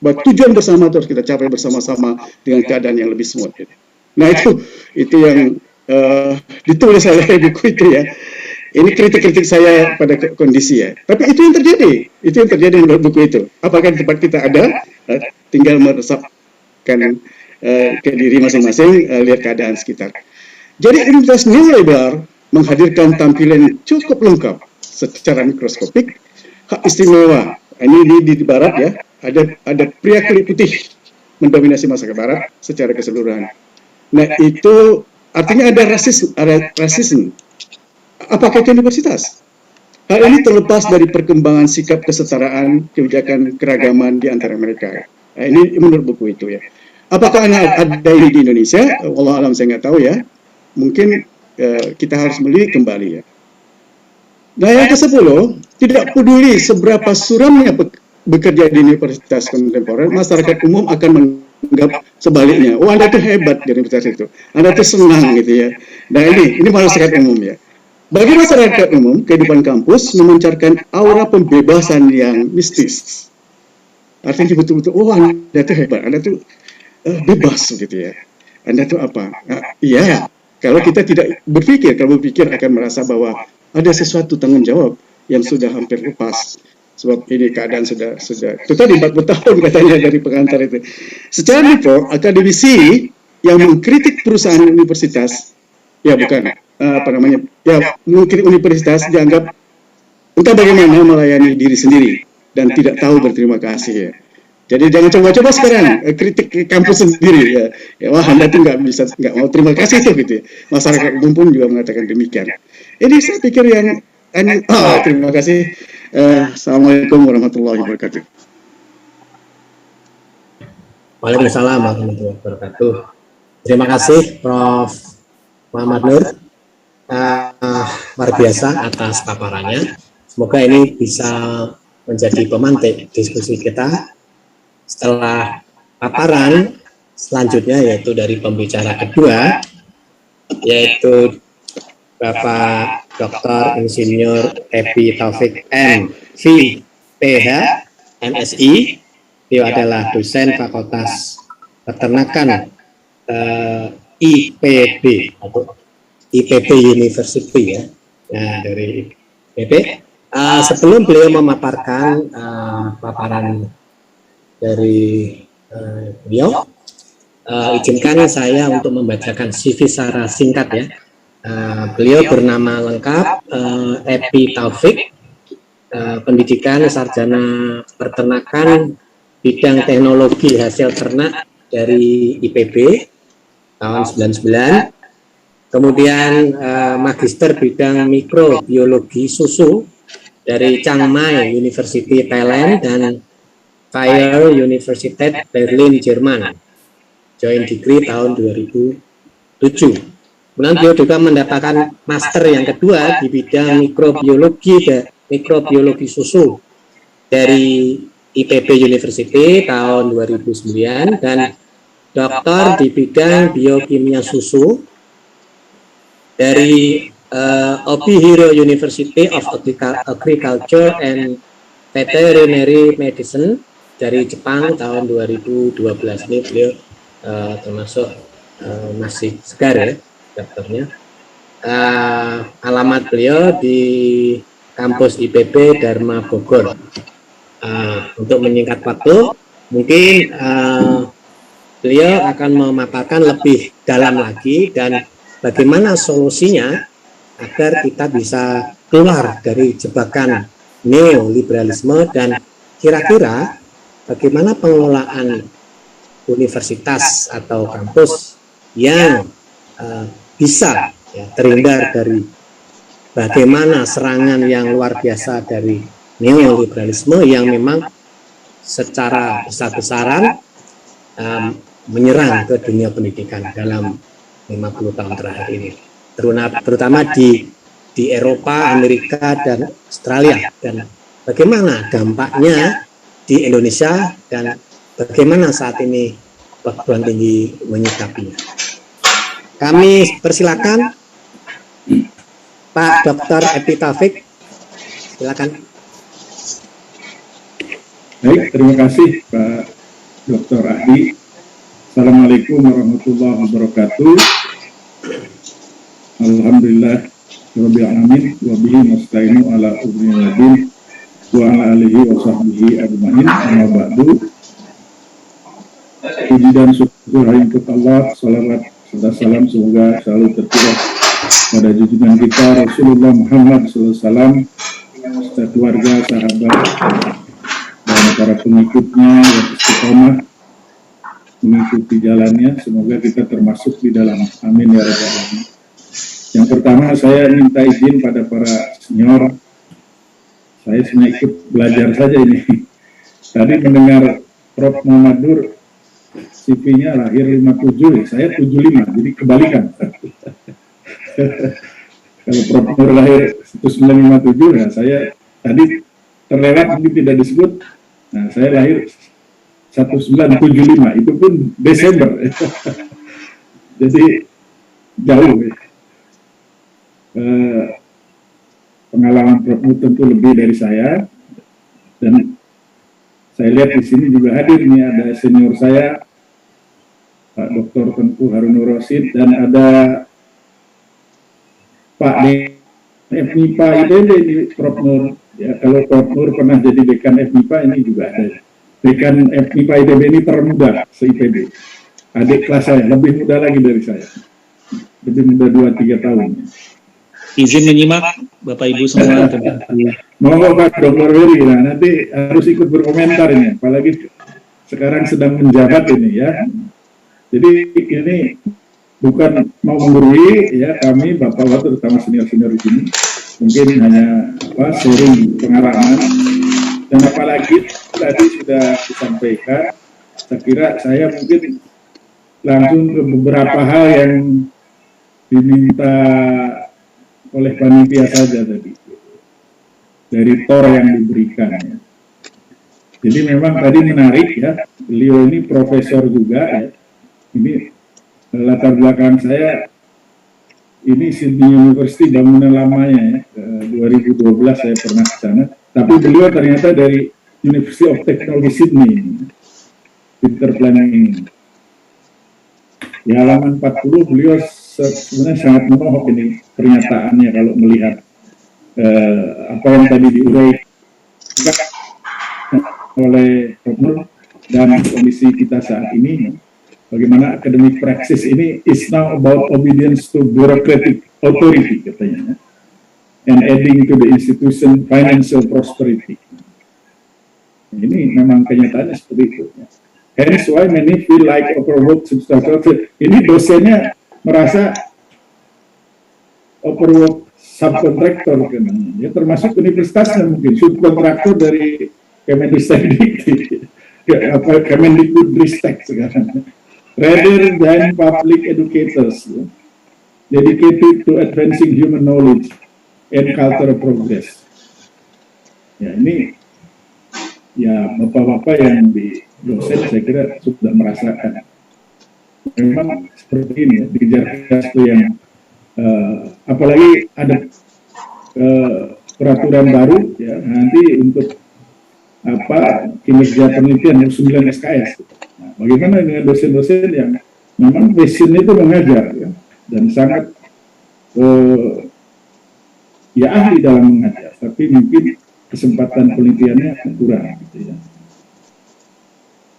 Bahwa tujuan bersama terus kita capai bersama-sama dengan keadaan yang lebih smooth. Nah, itu yang ditulis oleh buku itu ya. Ini kritik-kritik saya pada kondisi ya. Tapi itu yang terjadi di buku itu. Apakah di tempat kita ada, tinggal meresapkan ke diri masing-masing, lihat keadaan sekitar. Jadi Universitas Neoliberal menghadirkan tampilan cukup lengkap secara mikroskopik, hak istimewa. Ini di barat ya, ada pria kulit putih mendominasi masyarakat barat secara keseluruhan. Nah, itu artinya ada rasisme. Apakah itu universitas? Hal ini terlepas dari perkembangan sikap kesetaraan, kebijakan keragaman di antara mereka. Nah, ini menurut buku itu ya. Apakah ada ini di Indonesia? Wallahu alam, saya nggak tahu ya. Mungkin kita harus melihat kembali ya. Nah, yang ke-10, tidak peduli seberapa suramnya bekerja di universitas kontemporer, masyarakat umum akan menganggap sebaliknya. Oh, Anda itu hebat di universitas itu. Anda itu senang gitu ya. Nah, ini masyarakat umum ya. Bagi masyarakat umum, kehidupan kampus memancarkan aura pembebasan yang mistis. Artinya betul-betul, oh Anda itu hebat, Anda itu bebas gitu ya. Anda itu apa? Iya, kalau kita tidak berpikir, kalau berpikir akan merasa bahwa ada sesuatu tanggung jawab yang sudah hampir lepas. Sebab ini keadaan sudah itu tadi 40 tahun katanya dari pengantar itu. Secara mikro, akademisi yang mengkritik perusahaan universitas ya bukan mungkin universitas dianggap entah bagaimana melayani diri sendiri dan tidak tahu berterima kasih ya. Jadi jangan coba-coba sekarang kritik kampus sendiri ya wah Anda tuh nggak mau terima kasih tuh gitu ya. Masyarakat umum pun juga mengatakan demikian. Ini saya pikir yang terima kasih. Assalamualaikum warahmatullahi wabarakatuh. Waalaikumsalam warahmatullahi wabarakatuh. Terima kasih Prof. Muhammad Nur, luar biasa atas paparannya. Semoga ini bisa menjadi pemantik diskusi kita setelah paparan selanjutnya, yaitu dari pembicara kedua, yaitu Bapak Dr. Insinyur Epi Taufik M.V. PH, MSI. Beliau adalah dosen Fakultas Peternakan IPB atau IPB University ya. Nah, dari IPB. Sebelum beliau memaparkan paparan dari beliau, izinkan saya untuk membacakan CV secara singkat ya. Beliau bernama lengkap Epi Taufik, pendidikan sarjana peternakan bidang teknologi hasil ternak dari IPB tahun 99, kemudian magister bidang mikrobiologi susu dari Chiang Mai University Thailand dan Fire Universität Berlin Jerman, joint degree tahun 2007. Kemudian beliau juga mendapatkan master yang kedua di bidang mikrobiologi susu dari IPB University tahun 2009 dan doktor di bidang biokimia susu dari Obihiro University of Agriculture and Veterinary Medicine dari Jepang tahun 2012. Ini beliau termasuk masih segar ya dokternya. Alamat beliau di kampus IPB Dharma Bogor. Untuk menyingkat waktu, mungkin beliau akan memaparkan lebih dalam lagi dan bagaimana solusinya agar kita bisa keluar dari jebakan neoliberalisme dan kira-kira bagaimana pengelolaan universitas atau kampus yang bisa ya, terhindar dari bagaimana serangan yang luar biasa dari neoliberalisme yang memang secara besar-besaran menyerang ke dunia pendidikan dalam 50 tahun terakhir ini, terutama di Eropa, Amerika, dan Australia, dan bagaimana dampaknya di Indonesia dan bagaimana saat ini perguruan tinggi menyikapinya. Kami persilakan Pak Dr. Epi Taufik, silakan. Baik, terima kasih Pak Dr. Ahdi. Assalamualaikum warahmatullahi wabarakatuh. Alhamdulillah rabbil alamin wa bihi nasta'inu ala umuri din wa ala alihi wa sahbihi ajmain. Amma ba'du. Puji dan syukur hanya untuk Allah, salawat serta salam semoga selalu tercurah pada junjungan kita Rasulullah Muhammad SAW, serta keluarga, sahabat, dan para pengikutnya yang istiqomah mengikuti jalannya. Semoga kita termasuk di dalam. Amin ya rabbal alamin. Yang pertama, saya minta izin pada para senior. Saya cuma ikut belajar saja ini. Tadi mendengar Prof. Muhammad Nur, CV-nya lahir 57, saya 75, jadi kebalikan. Kalau Prof. Nur lahir 1957, ya saya tadi terlewat mungkin tidak disebut. Nah, saya lahir 1975, itu pun Desember. Jadi jauh ya. Pengalaman Prof. Nur tentu lebih dari saya, dan saya lihat di sini juga hadir nih, ada senior saya Pak Dr. Tengku Harunur Rasid, dan ada Pak FMIPA IPB ini Prof. Nur. Ya, kalau Prof. Nur pernah jadi dekan FMIPA, ini juga ada dekan FMIPA IPB ini termuda se-IPB. Adik kelas saya, lebih muda lagi dari saya. lebih muda 2-3 tahun. Izin menyimak Bapak Ibu semua. Mohon Pak Dr. Wery, nah, nanti harus ikut berkomentar ini, apalagi sekarang sedang menjabat ini ya. Jadi ini bukan mau menggurui ya, kami Bapak-Bapak terutama senior-senior di sini mungkin hanya sharing pengalaman, dan apalagi tadi sudah disampaikan, saya kira saya mungkin langsung ke beberapa hal yang diminta oleh panitia saja tadi dari TOR yang diberikan ya. Jadi memang tadi menarik ya, beliau ini profesor juga ya. Ini latar belakang saya ini Sydney University bangunan lamanya ya, 2012 saya pernah ke sana. Tapi beliau ternyata dari University of Technology Sydney, Peter Planning. Di halaman 40 beliau sebenarnya sangat menohok ini pernyataannya kalau melihat apa yang tadi diuraikan oleh Prof. dan kondisi kita saat ini. Bagaimana academic practice ini is now about obedience to bureaucratic authority katanya, and adding to the institution financial prosperity. Ini memang kenyataannya seperti itu. Hence why many feel like overworked substantial. Ini dosennya merasa overworked subkontraktor kan. Ya, termasuk universitasnya mungkin subkontraktor dari Kemendikbud Kemendikbudristek sekarang. Rather than public educators, dedicated to advancing human knowledge and cultural progress. Ya, ini ya bapak-bapak yang di dosen saya kira sudah merasakan. Memang seperti ini ya, dikejar itu yang apalagi ada peraturan baru ya nanti untuk kinerja penelitian yang 9 SKS. Nah, bagaimana dengan dosen-dosen yang memang passion itu mengajar ya, dan sangat ya ahli dalam mengajar, tapi mungkin kesempatan penelitiannya kurang gitu ya.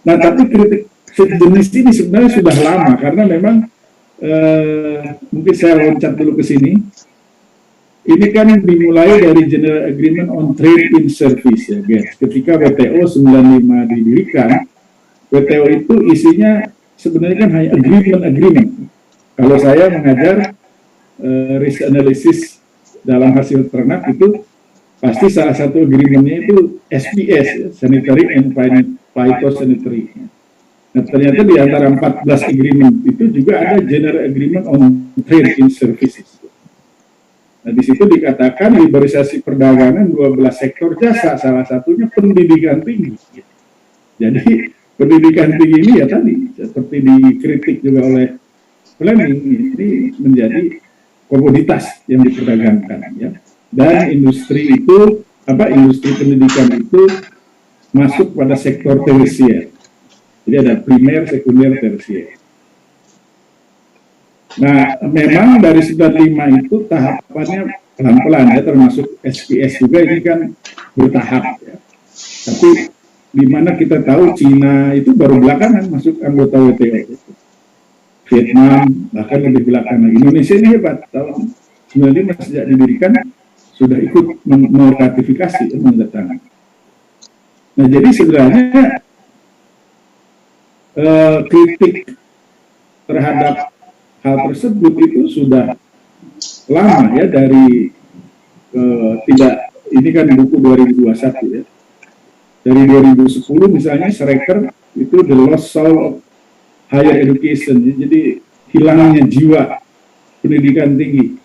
Nah, tapi kritik sejenis ini sebenarnya sudah lama karena memang mungkin saya loncat dulu ke sini. Ini kan dimulai dari General Agreement on Trade in Service ya guys. Ketika WTO 95 didirikan, WTO itu isinya sebenarnya kan hanya agreement. Kalau saya mengajar risk analysis dalam hasil ternak itu pasti salah satu agreementnya itu SPS ya, Sanitary and Phytosanitary. Nah, ternyata di antara 14 agreement itu juga ada General Agreement on Trade in Services. Nah, di situ dikatakan liberalisasi perdagangan 12 sektor jasa, salah satunya pendidikan tinggi. Jadi pendidikan tinggi ini ya tadi seperti dikritik juga oleh Fleming, ini menjadi komoditas yang diperdagangkan ya. Dan industri itu industri pendidikan itu masuk pada sektor tersier. Jadi ada primer, sekunder, tersier. Nah, memang dari 95 itu tahapannya pelan-pelan ya, termasuk SPS juga ini kan bertahap ya. Tapi di mana kita tahu Cina itu baru belakangan masuk anggota WTO. Vietnam bahkan lebih belakangan. Indonesia ini hebat, tahun 95 sejak didirikan sudah ikut meratifikasi menandatangani. Nah, jadi sebenarnya kritik terhadap hal tersebut itu sudah lama ya, dari ini kan buku 2021 ya. Dari 2010 misalnya Schrecker itu The Lost Soul of Higher Education ya. Jadi hilangnya jiwa pendidikan tinggi,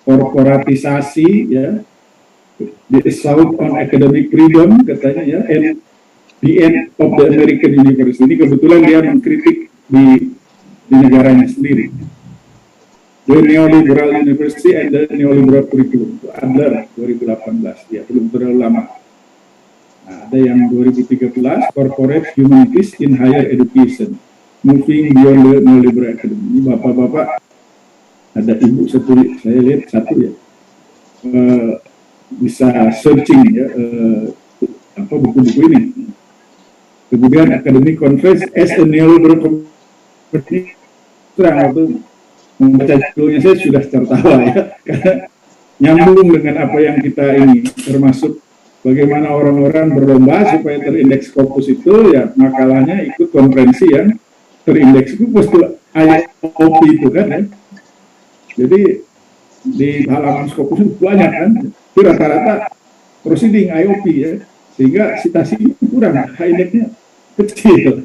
korporatisasi ya, the assault on academic freedom katanya ya, and the end of the American University. Ini kebetulan dia mengkritik di negaranya sendiri. The Neoliberal University and the Neoliberal Curriculum, Adler 2018, ya belum terlalu lama. Nah, ada yang 2013, Corporate Humanities in Higher Education, Moving Beyond the Neoliberal Academy. Ini bapak-bapak, ada ibu satu, saya lihat satu ya, bisa searching ya, buku-buku ini. Kemudian Academic Conference as a Neoliberal Community, terang itu membaca judulnya saya sudah tertawa ya, karena nyambung dengan apa yang kita ini, termasuk bagaimana orang-orang berlomba supaya terindeks Scopus itu, ya makalahnya ikut konferensi yang terindeks itu pasti IOP itu kan ya. Jadi di halaman Scopus itu banyak kan, itu rata-rata proceeding IOP ya, sehingga citasinya kurang, indexnya kecil.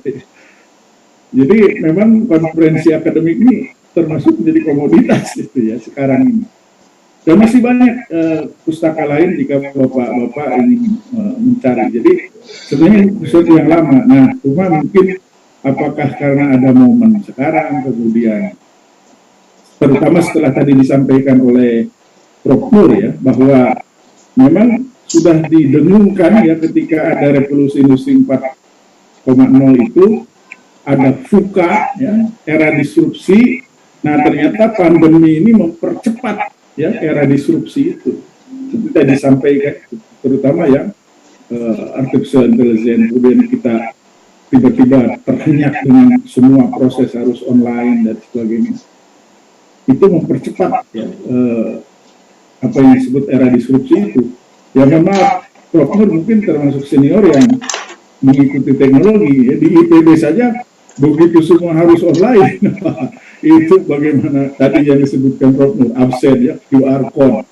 Jadi memang konferensi akademik ini termasuk menjadi komoditas gitu ya sekarang ini. Dan masih banyak pustaka lain jika bapak-bapak ingin mencari. Jadi sebenarnya sesuatu yang lama. Nah, cuma mungkin apakah karena ada momen sekarang kemudian, terutama setelah tadi disampaikan oleh Prof. Nur ya, bahwa memang sudah didengungkan ya ketika ada revolusi industri 4.0 itu, ada VUCA ya, era disrupsi. Nah ternyata pandemi ini mempercepat ya era disrupsi itu. Seperti tadi disampaikan, terutama ya artificial intelligence, kemudian kita tiba-tiba terhenyak dengan semua proses harus online dan sebagainya. Itu mempercepat ya apa yang disebut era disrupsi itu. Ya memang Prof. Nur mungkin termasuk senior yang mengikuti teknologi ya. Di IPB saja begitu semua harus online. Itu bagaimana tadi yang disebutkan Prof. Nur, absen ya, QR code,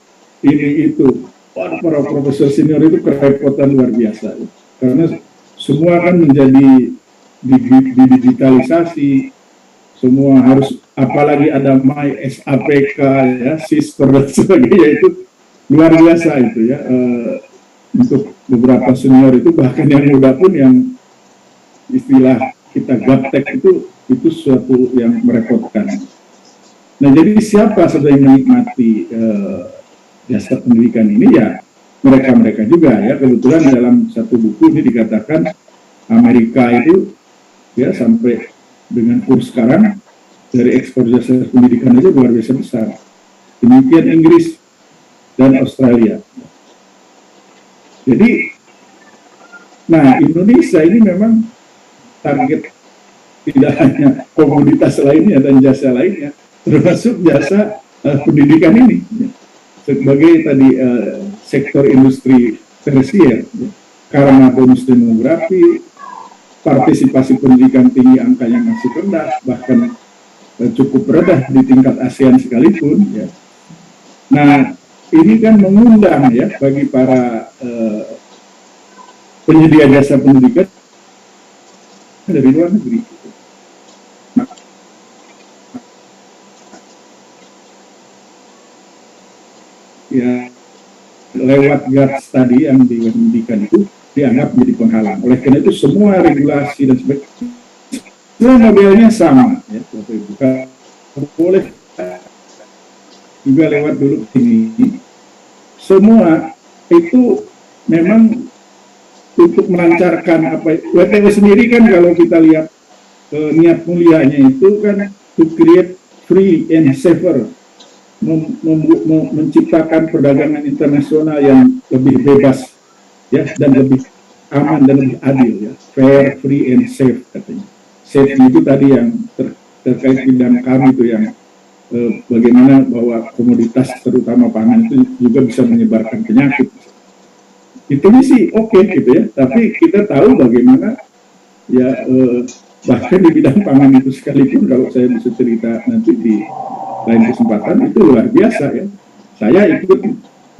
ini itu. Para profesor senior itu kerepotan luar biasa ya. Karena semua kan menjadi digitalisasi, semua harus, apalagi ada My SAPK ya, Sister dan sebagainya, itu luar biasa itu ya. Untuk beberapa senior itu, bahkan yang muda pun yang istilah kita gaptek itu sesuatu yang merepotkan. Nah jadi siapa sedang menikmati jasa pendidikan ini ya mereka juga ya. Kebetulan dalam satu buku ini dikatakan Amerika itu ya sampai dengan kurs sekarang dari ekspor jasa pendidikan aja luar biasa besar. Demikian Inggris dan Australia. Jadi, nah Indonesia ini memang target tidak hanya komoditas lainnya dan jasa lainnya, termasuk jasa pendidikan ini sebagai tadi sektor industri tersier karena bonus demografi, partisipasi pendidikan tinggi angkanya masih rendah, bahkan cukup rendah di tingkat ASEAN sekalipun ya. Nah ini kan mengundang ya bagi para penyedia jasa pendidikan dari luar negeri. Ya, lewat GATS tadi yang dipendidikan itu dianggap menjadi penghalang. Oleh karena itu semua regulasi dan sebagainya, semua modelnya sama. Ya, bukan boleh juga lewat dulu ini. Semua itu memang untuk melancarkan apa WTO sendiri kan, kalau kita lihat niat mulianya itu kan to create free and safer, menciptakan perdagangan internasional yang lebih bebas ya dan lebih aman dan lebih adil ya, fair, free and safe katanya. Safe itu tadi yang terkait bidang kami itu yang bagaimana bahwa komoditas terutama pangan itu juga bisa menyebarkan penyakit. Itu sih oke gitu ya, tapi kita tahu bagaimana ya bahkan di bidang pangan itu sekalipun, kalau saya bisa cerita nanti di lain kesempatan, itu luar biasa ya. Saya ikut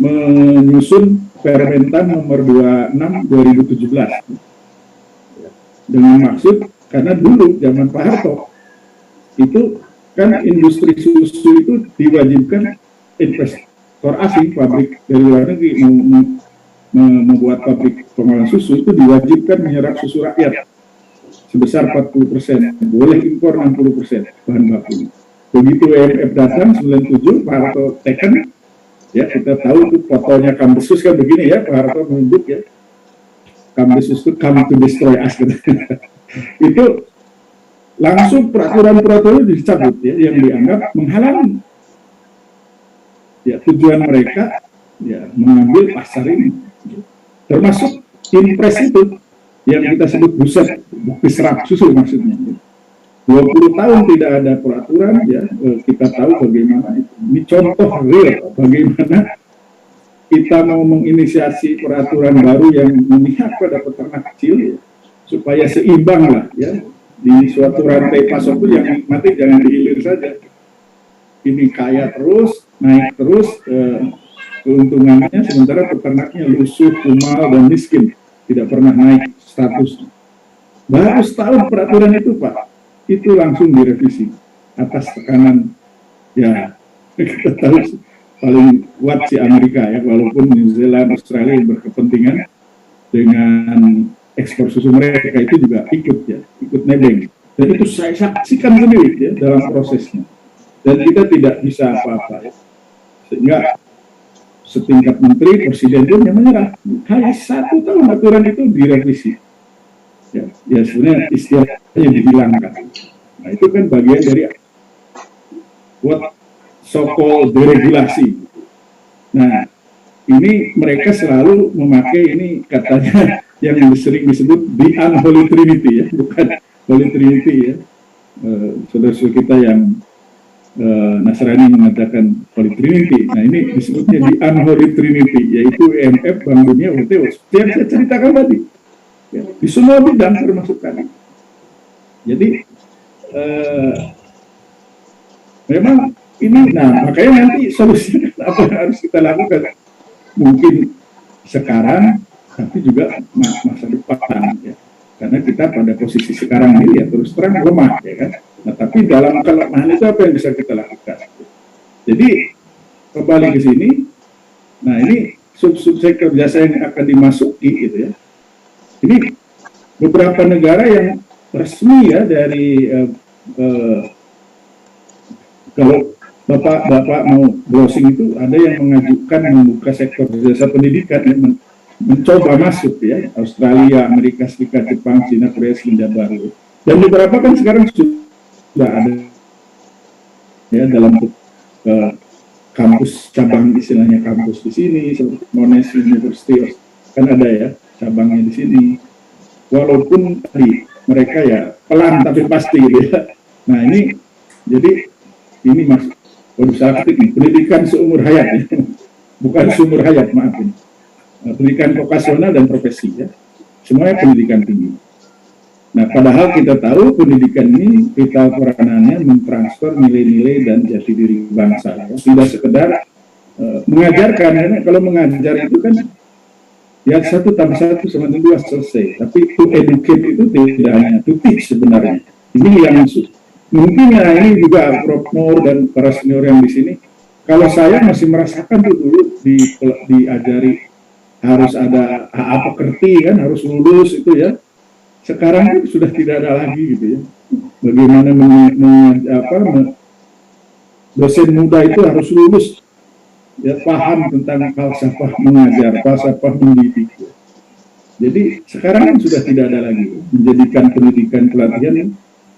menyusun Permentan nomor 26 2017 dengan maksud, karena dulu zaman Pak Harto itu kan industri susu itu diwajibkan investor asing, pabrik dari luar negeri membuat pabrik pengolahan susu itu diwajibkan menyerap susu rakyat sebesar 40%, boleh impor 60% bahan baku. Begitu WMF datang 97, Pak Harto teken, ya kita tahu itu fotonya Kamdesus kan begini ya, Pak Harto menunjuk ya, Kamdesus itu come to destroy us. Itu langsung peraturan-peraturan dicabut ya, yang dianggap menghalangi ya tujuan mereka ya mengambil pasar ini, termasuk impres itu yang kita sebut buset, bukti serap susu maksudnya. 20 tahun tidak ada peraturan, ya kita tahu bagaimana itu. Ini contoh real bagaimana kita mau menginisiasi peraturan baru yang memihak pada peternak kecil, ya, supaya seimbang lah, ya, di suatu rantai pasok itu yang nikmati jangan dihilir saja. Ini kaya terus, naik terus keuntungannya, sementara peternaknya lusuh, kumal, dan miskin, tidak pernah naik status. Baru setahun peraturan itu, Pak, itu langsung direvisi atas tekanan, ya kita tahu paling kuat si Amerika, ya, walaupun New Zealand, Australia yang berkepentingan dengan ekspor susu mereka itu juga ikut nebeng. Dan itu saya saksikan sendiri, ya, dalam prosesnya. Dan kita tidak bisa apa-apa, ya. Sehingga setingkat menteri, presiden pun yang menyerah. Hanya 1 tahun aturan itu direvisi. Ya sebenarnya istilahnya dihilangkan. Nah, itu kan bagian dari what so-called deregulasi. Nah, ini mereka selalu memakai ini katanya yang sering disebut the unholy trinity, ya, bukan holy trinity, ya. Saudara-saudara kita yang Nasrani mengatakan holy trinity. Nah, ini disebutnya the unholy trinity, yaitu IMF, Bank Dunia, WTO. Yang saya ceritakan tadi, ya, di semua bidang termasuk tadi. Jadi memang ini, nah makanya nanti solusinya apa yang harus kita lakukan? Mungkin sekarang, tapi juga masa depan, ya. Karena kita pada posisi sekarang ini, ya, terus terang lemah, ya kan. Nah, tapi dalam kelemahan itu apa yang bisa kita lakukan? Jadi kembali ke sini, nah ini sub-sektor jasa yang akan dimasuki, gitu ya. Ini beberapa negara yang resmi, ya, dari kalau Bapak mau browsing itu ada yang mengajukan membuka sektor jasa pendidikan, ya, mencoba masuk, ya, Australia, Amerika Serikat, Jepang, Cina, Korea, Selandia Baru, dan beberapa kan sekarang sudah ada, ya, dalam kampus cabang, istilahnya kampus di sini, seperti Monash University kan ada, ya, cabangnya di sini, walaupun tadi mereka, ya, pelan tapi pasti, ya. Nah, ini jadi ini masuk berusaha pendidikan seumur hayat, ya. Bukan seumur hayat, maaf ini. Pendidikan vokasional dan profesi, ya, semuanya pendidikan tinggi. Nah, padahal kita tahu pendidikan ini vital peranannya mentransfer nilai-nilai dan jati diri bangsa, ya. Tidak sekedar mengajarkan, ya. Kalau mengajar itu kan, ya, 1 tambah 1 sama 2 selesai. Tapi to educate itu tidak hanya to teach sebenarnya. Ini yang mungkin, ya, ini juga Prof. Nur dan para senior yang di sini. Kalau saya masih merasakan tuh dulu diajari harus ada apa pekerti, kan, harus lulus itu, ya. Sekarang kan sudah tidak ada lagi, gitu, ya. Bagaimana dosen muda itu harus lulus, ya, paham tentang falsafah mengajar, falsafah mendidik. Jadi sekarang kan sudah tidak ada lagi menjadikan pendidikan pelatihan, ya.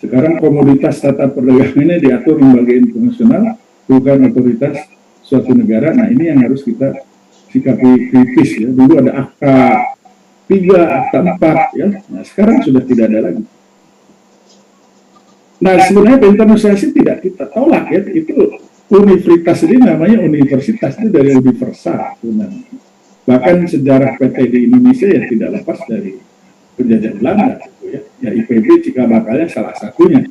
Sekarang komoditas tata perdagangannya diatur lembaga internasional, bukan otoritas suatu negara. Nah, ini yang harus kita sikapi kritis, ya. Dulu ada akta 3, akta 4, ya. Nah, sekarang sudah tidak ada lagi. Nah, sebenarnya internasionalisasi tidak kita tolak, ya. Itu universitas ini namanya universitas, itu dari universal sebenarnya. Bahkan sejarah PT di Indonesia, ya, tidak lepas dari penjajah Belanda, gitu, ya. Ya, IPB jika bakalnya salah satunya,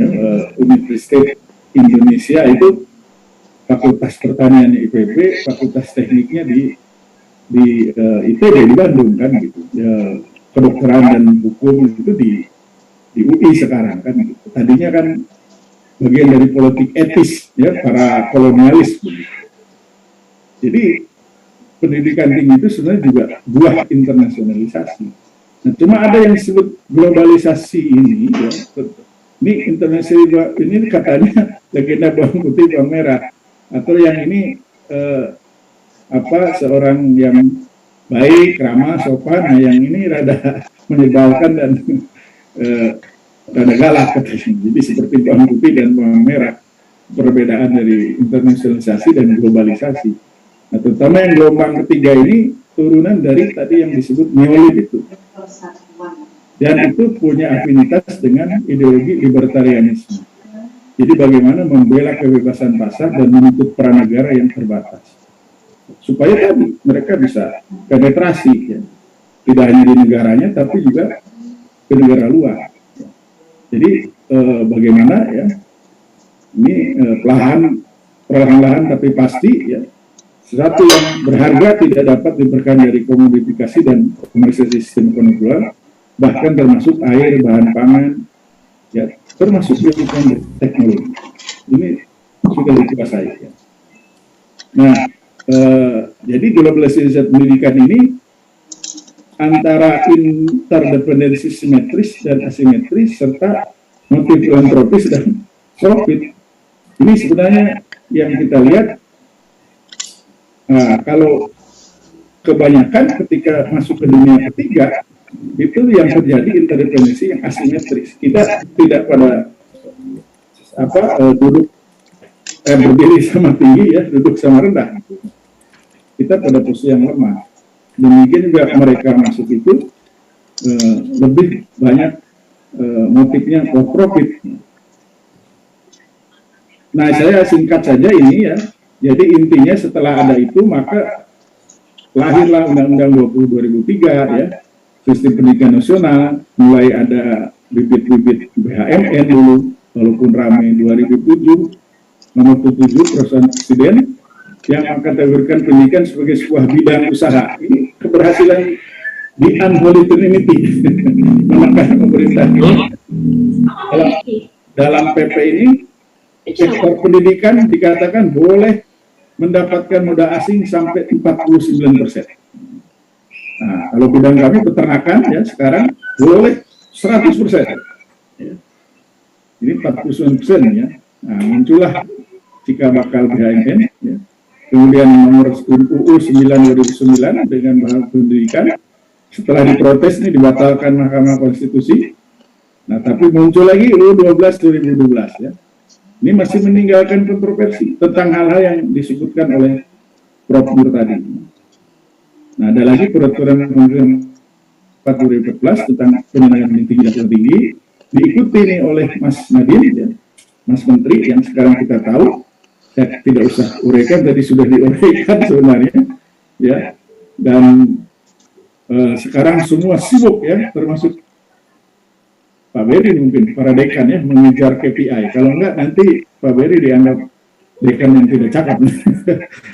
ya, Universitas Indonesia itu Fakultas Pertanian IPB, Fakultas Tekniknya di ITB di Bandung, kan, gitu. Ya, kedokteran dan hukum itu di UI sekarang, kan, gitu. Tadinya kan bagian dari politik etis, ya, para kolonialis, begitu. Jadi pendidikan tinggi itu sebenarnya juga buah internasionalisasi. Nah, cuma ada yang disebut globalisasi ini, ya. Ini internasionalisasi ini katanya legenda bawang putih bawang merah, atau yang ini seorang yang baik, ramah, sopan. Nah, yang ini rada menyebalkan dan rada galak katanya. Jadi seperti bawang putih dan bawang merah, perbedaan dari internasionalisasi dan globalisasi. Nah, terutama yang gelombang ketiga ini turunan dari tadi yang disebut neolib itu. dan itu punya afinitas dengan ideologi libertarianisme. Jadi bagaimana membela kebebasan pasar dan menuntut pranegara yang terbatas, supaya tadi mereka bisa penetrasi, ya, tidak hanya di negaranya tapi juga ke negara luar. Jadi bagaimana ya ini perlahan-lahan tapi pasti ya, sesuatu yang berharga tidak dapat diperkan dari komodifikasi dan komersialisasi sistem ekonomi, bahkan termasuk air, bahan pangan, ya, termasuk ilmu teknologi. Ini sudah dikuasai. Ya. Nah, jadi globalisasi pendidikan ini antara interdependensi simetris dan asimetris serta motif filantropis dan profit. Ini sebenarnya yang kita lihat. Nah, kalau kebanyakan ketika masuk ke dunia ketiga, itu yang terjadi interdependensi yang asimetris. Kita tidak pada duduk berdiri sama tinggi, ya, duduk sama rendah. Kita pada posisi yang lemah. Demikian juga mereka masuk itu lebih banyak motifnya for profit. Nah, saya singkat saja ini ya. Jadi intinya setelah ada itu maka lahirlah Undang-Undang 20 2003 ya, sistem pendidikan nasional, mulai ada bibit-bibit BHMN dulu, walaupun ramai 2007, nomor 7 peraturan presiden yang mengkategorikan pendidikan sebagai sebuah bidang usaha. Ini keberhasilan di unholy trinity menekan pemerintah. Dalam PP ini sektor pendidikan dikatakan boleh mendapatkan modal asing sampai 49%. Nah, kalau bidang kami peternakan ya sekarang boleh 100%. Ya. Ini 49% ya. Nah, muncullah jika bakal BHMN ya. Kemudian nomor UU 9/2009 dengan bahan pendidikan setelah diprotes ini dibatalkan Mahkamah Konstitusi. Nah, tapi muncul lagi UU 12 2012 ya. Ini masih meninggalkan kontroversi tentang hal-hal yang disebutkan oleh Prof. Nur tadi. Nah, ada lagi peraturan Kementerian 4 2014 tentang pendidikan tinggi dan tertinggi, diikuti nih oleh Mas Nadiem, ya, Mas Menteri yang sekarang kita tahu. Saya tidak usah uraikan, tadi sudah diuraikan sebenarnya, ya. Dan sekarang semua sibuk ya, termasuk Pak Beri mungkin, para dekan ya, mengejar KPI. Kalau enggak nanti Pak Beri dianggap dekan yang tidak cakap.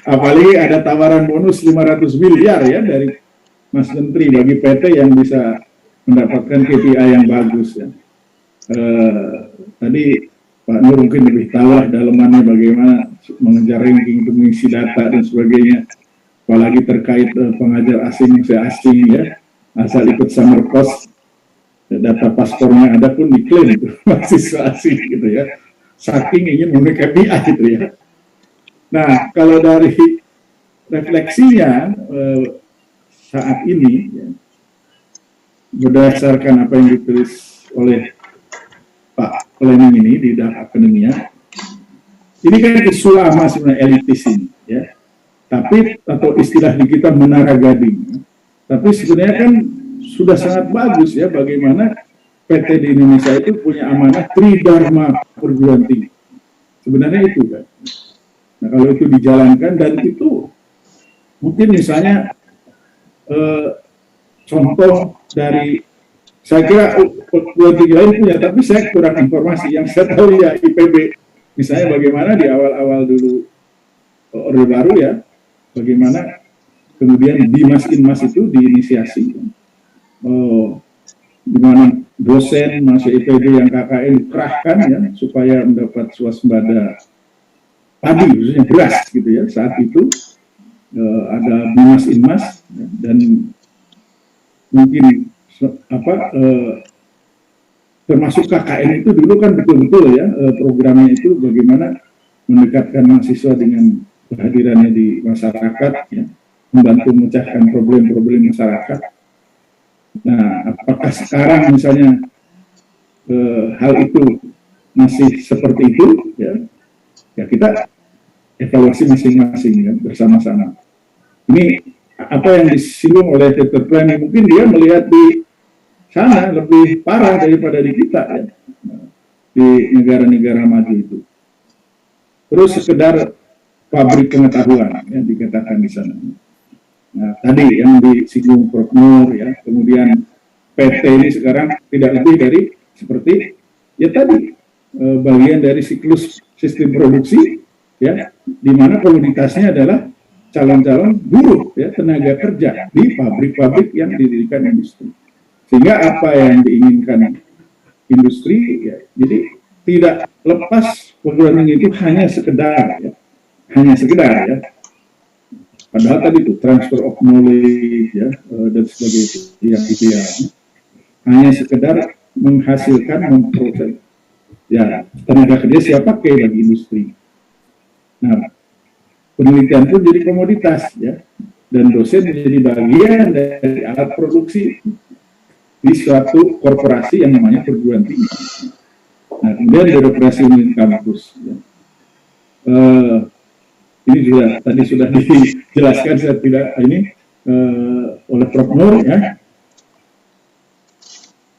Apalagi ada tawaran bonus 500 miliar ya dari Mas Menteri bagi PT yang bisa mendapatkan KPI yang bagus ya. Tadi Pak Nur mungkin lebih tahu lah dalamannya bagaimana mengejar ranking untuk mengisi data dan sebagainya. Apalagi terkait pengajar asing, asing ya, asal ikut summer course. Data paspornya ada pun diklaim itu mahasiswa asing gitu ya, saking ingin memiliki KPI gitu ya. Nah, kalau dari refleksinya saat ini ya, berdasarkan apa yang ditulis oleh Pak Lenin ini di dalam akademia, ini kan isu lama sebenarnya elitis ini ya, tapi atau istilah di kita menara gading, tapi sebenarnya kan sudah sangat bagus ya bagaimana PT di Indonesia itu punya amanah Tridharma perguruan tinggi. Sebenarnya itu kan. Nah, kalau itu dijalankan dan itu mungkin misalnya contoh dari, saya kira perguruan tinggi lain punya, tapi saya kurang informasi. Yang saya tahu ya IPB, misalnya bagaimana di awal-awal dulu Orde Baru ya, bagaimana kemudian Dimas-Inmas itu diinisiasi. Di mana dosen masuk IPB yang KKN dikerahkan ya supaya mendapat swasembada padi khususnya beras gitu ya. Saat itu ada Dimas-Inmas ya, dan mungkin termasuk KKN itu dulu kan betul-betul ya programnya itu bagaimana mendekatkan mahasiswa dengan kehadirannya di masyarakat ya, membantu memecahkan problem-problem masyarakat. Nah, apakah sekarang misalnya hal itu masih seperti itu? Ya kita evaluasi masing-masing ya, bersama-sama. Ini apa yang disinggung oleh Dr. Prani, mungkin dia melihat di sana lebih parah daripada di kita ya, di negara-negara maju itu. Terus sekedar pabrik pengetahuan ya dikatakan di sana. Nah, tadi yang disinggung Prof. Nur ya, kemudian PT ini sekarang tidak lebih dari seperti ya tadi bagian dari siklus sistem produksi ya, di mana komoditasnya adalah calon-calon buruh ya, tenaga kerja di pabrik-pabrik yang didirikan industri. Sehingga apa yang diinginkan industri ya, jadi tidak lepas programming itu hanya sekedar ya, padahal tadi itu transfer of knowledge ya dan sebagainya itu ya hanya sekedar menghasilkan, memproses ya tenaga kerja siap pakai bagi industri. Nah, penelitian pun jadi komoditas ya, dan dosen menjadi bagian dari alat produksi di suatu korporasi yang namanya perguruan tinggi. Nah, kemudian birokrasi di kampus ya. Ini juga tadi sudah dijelaskan, saya tidak ini oleh Prof. Nur ya,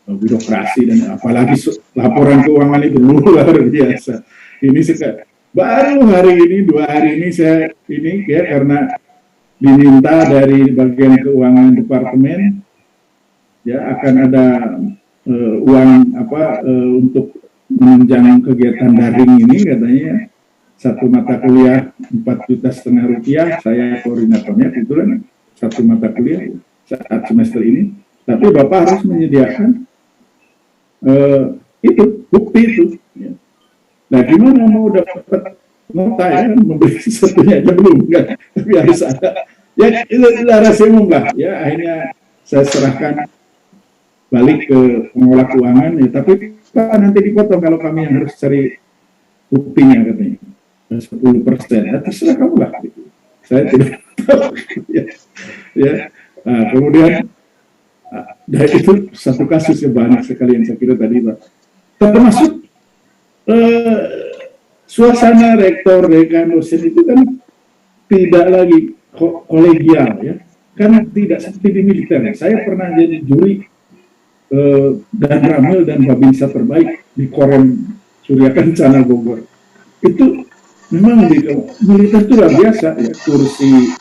birokrasi dan apalagi laporan keuangan itu luar biasa. Ini baru hari ini 2 hari ini saya ini ya karena diminta dari bagian keuangan departemen ya akan ada uang untuk menunjang kegiatan daring ini katanya. Satu mata kuliah 4,5 juta rupiah, saya koordinatornya kebetulan satu mata kuliah saat semester ini, tapi Bapak harus menyediakan itu, bukti itu. Ya. Nah gimana mau dapat nota ya, memberi sesuatunya aja belum kan, tapi harus ada. Ya itu rahasia umum lah, ya akhirnya saya serahkan balik ke pengelola keuangan, ya tapi Pak nanti dipotong kalau kami yang harus cari buktinya katanya. 10%, ya, terserah kamu lah. Gitu. Saya tidak tahu. ya. Nah, kemudian, dari itu satu kasus yang banyak sekali yang saya kira tadi, Pak. Termasuk suasana rektor, dekan, dosen itu kan tidak lagi kolegial, ya. Kan tidak seperti di militer. Saya pernah jadi juri dan Ramil dan Babinsa terbaik di Korem Surya Kencana Bogor. Itu memang di militer itu luar biasa ya, kursi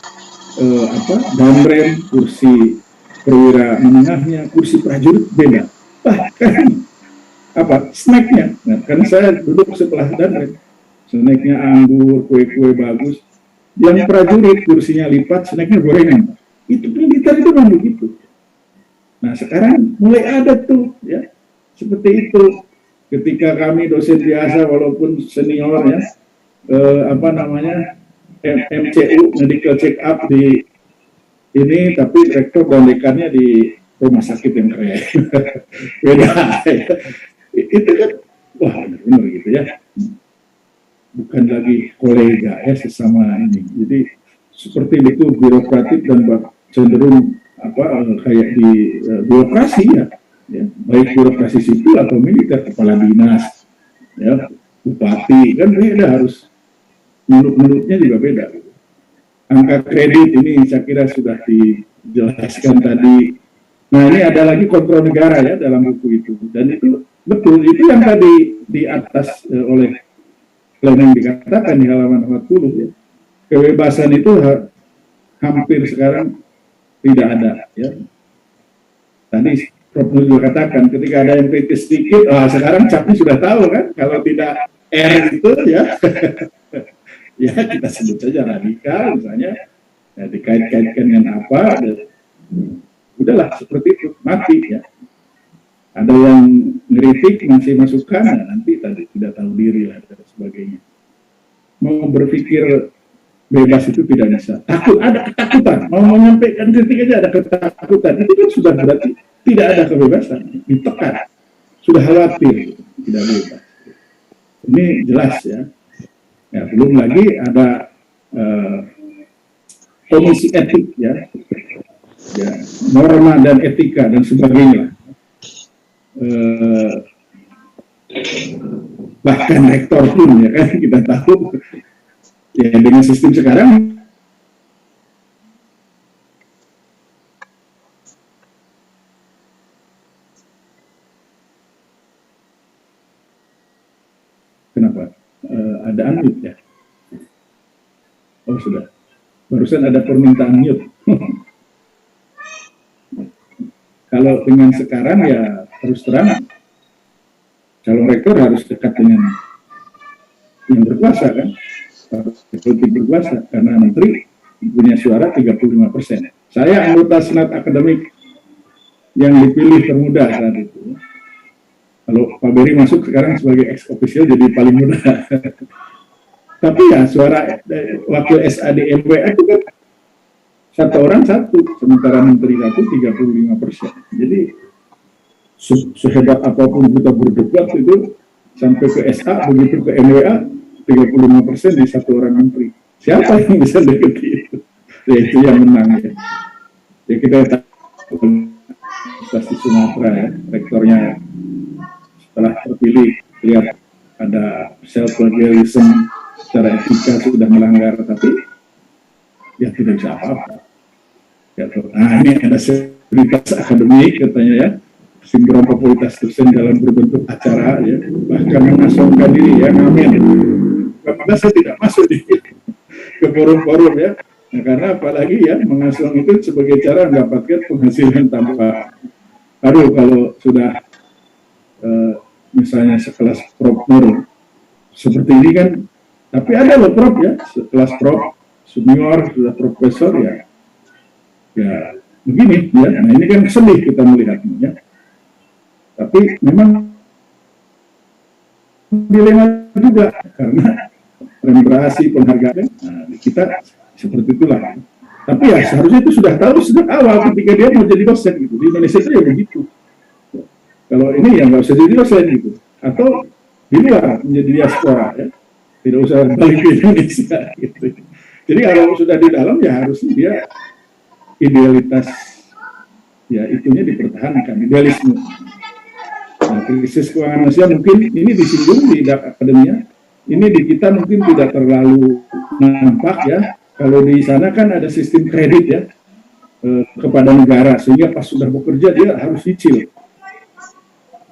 damrem, kursi perwira menengahnya, kursi prajurit beda, bahkan snacknya, nah, karena saya duduk sebelah damrem, snacknya anggur, kue-kue bagus, yang prajurit kursinya lipat, snacknya gorengan, itu militer itu memang begitu. Nah sekarang mulai ada tuh ya seperti itu, ketika kami dosen biasa walaupun senior ya, MCU medical check up di ini, tapi rektor dan dekannya di rumah sakit yang keren. Beda ya. Itu kan wah benar gitu ya, bukan lagi kolega ya sesama ini. Jadi seperti itu birokratik dan cenderung kayak di birokrasi ya, baik birokrasi sipil atau militer, kepala dinas ya, bupati kan beda, harus menurutnya juga beda. Angka kredit ini saya kira sudah dijelaskan tadi. Nah ini ada lagi kontrol negara ya dalam buku itu, dan itu betul, itu yang tadi di atas oleh Lenin dikatakan di halaman 40 ya, kebebasan itu hampir sekarang tidak ada ya. Tadi Prof. Nur juga katakan ketika ada yang kritis sedikit, sekarang capnya sudah tahu kan, kalau tidak R itu ya ya kita sebut saja radikal misalnya, ya, dikait-kaitkan dengan apa, udahlah seperti itu, mati ya. Ada yang ngeritik, ngasih masukan, nah, nanti tadi tidak tahu diri lah dan sebagainya. Mau berpikir bebas itu tidak bisa, takut, ada ketakutan, mau menyampaikan kritik aja ada ketakutan, itu kan sudah berarti tidak ada kebebasan, ditekan, sudah khawatir, tidak bebas. Ini jelas ya. Ya, belum lagi ada komisi etik ya, norma dan etika dan sebagainya. Bahkan rektor pun ya kan kita tahu ya dengan sistem sekarang Kenapa? Ada unmute ya? Oh sudah. Barusan ada permintaan mute. Kalau dengan sekarang ya terus terang, calon rektor harus dekat dengan yang berkuasa kan, politik berkuasa, karena menteri punya suara 35%. Saya anggota senat akademik yang dipilih termuda saat itu. Kalau Pak Beri masuk sekarang sebagai ex officio jadi paling muda. Tapi ya suara wakil SAD MWA itu kan satu orang satu, sementara menteri satu 35%. Jadi sehebat apapun kita berdebat itu sampai ke SA, begitu ke MWA 35% di satu orang menteri. Siapa yang bisa dekati itu? Ya itu yang menang ya. Ya kita tahu Universitas Sumatera ya, rektornya setelah terpilih lihat ada self plagiarism secara etika sudah melanggar, tapi ya tidak bisa apa-apa. Ya, nah ini ada selebritas akademik katanya ya, sindrom popularitas dosen dalam berbentuk acara ya, bahkan mengasongkan diri ya, ngamen. Maka saya tidak masuk di ke forum-forum ya. Nah, karena apalagi ya mengasong itu sebagai cara mendapatkan penghasilan tambahan. Aduh kalau sudah misalnya sekelas Prof Nur seperti ini kan, tapi ada loh Prof ya, sekelas Prof senior sudah profesor ya begini ya. Nah ini kan sedih kita melihatnya ya. Tapi memang dilema juga karena remunerasi penghargaan, nah, kita seperti itulah. Tapi ya seharusnya itu sudah tahu sejak awal ketika dia mau jadi dosen gitu. Di Indonesia itu ya begitu. Kalau ini ya nggak usah jadi dosen gitu. Atau di luar menjadi diaspora ya. Tidak usah balik ke Indonesia gitu. Jadi kalau sudah di dalam ya harusnya dia idealitas ya itunya dipertahankan, idealisme. Nah, krisis keuangan manusia mungkin ini disinggung di akademia. Ini di kita mungkin tidak terlalu nampak ya. Kalau di sana kan ada sistem kredit ya kepada negara, sehingga pas sudah bekerja dia harus cicil.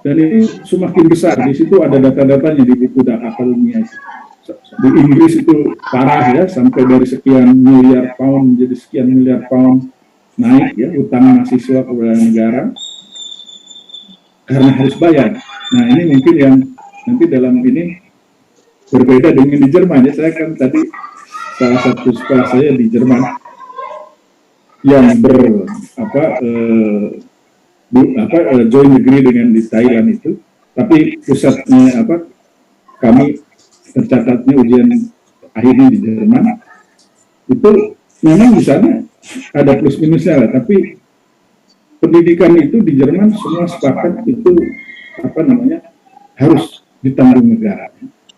Dan ini semakin besar. Di situ ada data-datanya di buku akademia. Di Inggris itu parah ya, sampai dari sekian miliar pound menjadi sekian miliar pound naik ya utang mahasiswa kepada negara karena harus bayar. Nah ini mungkin yang nanti dalam ini berbeda dengan di Jerman ya. Saya kan tadi salah satu sekolah saya di Jerman yang joint degree dengan di Thailand itu, tapi pusatnya kami tercatatnya ujian akhirnya di Jerman itu memang di sana ada plus minusnya lah, tapi pendidikan itu di Jerman semua sepakat itu harus ditanggung negara.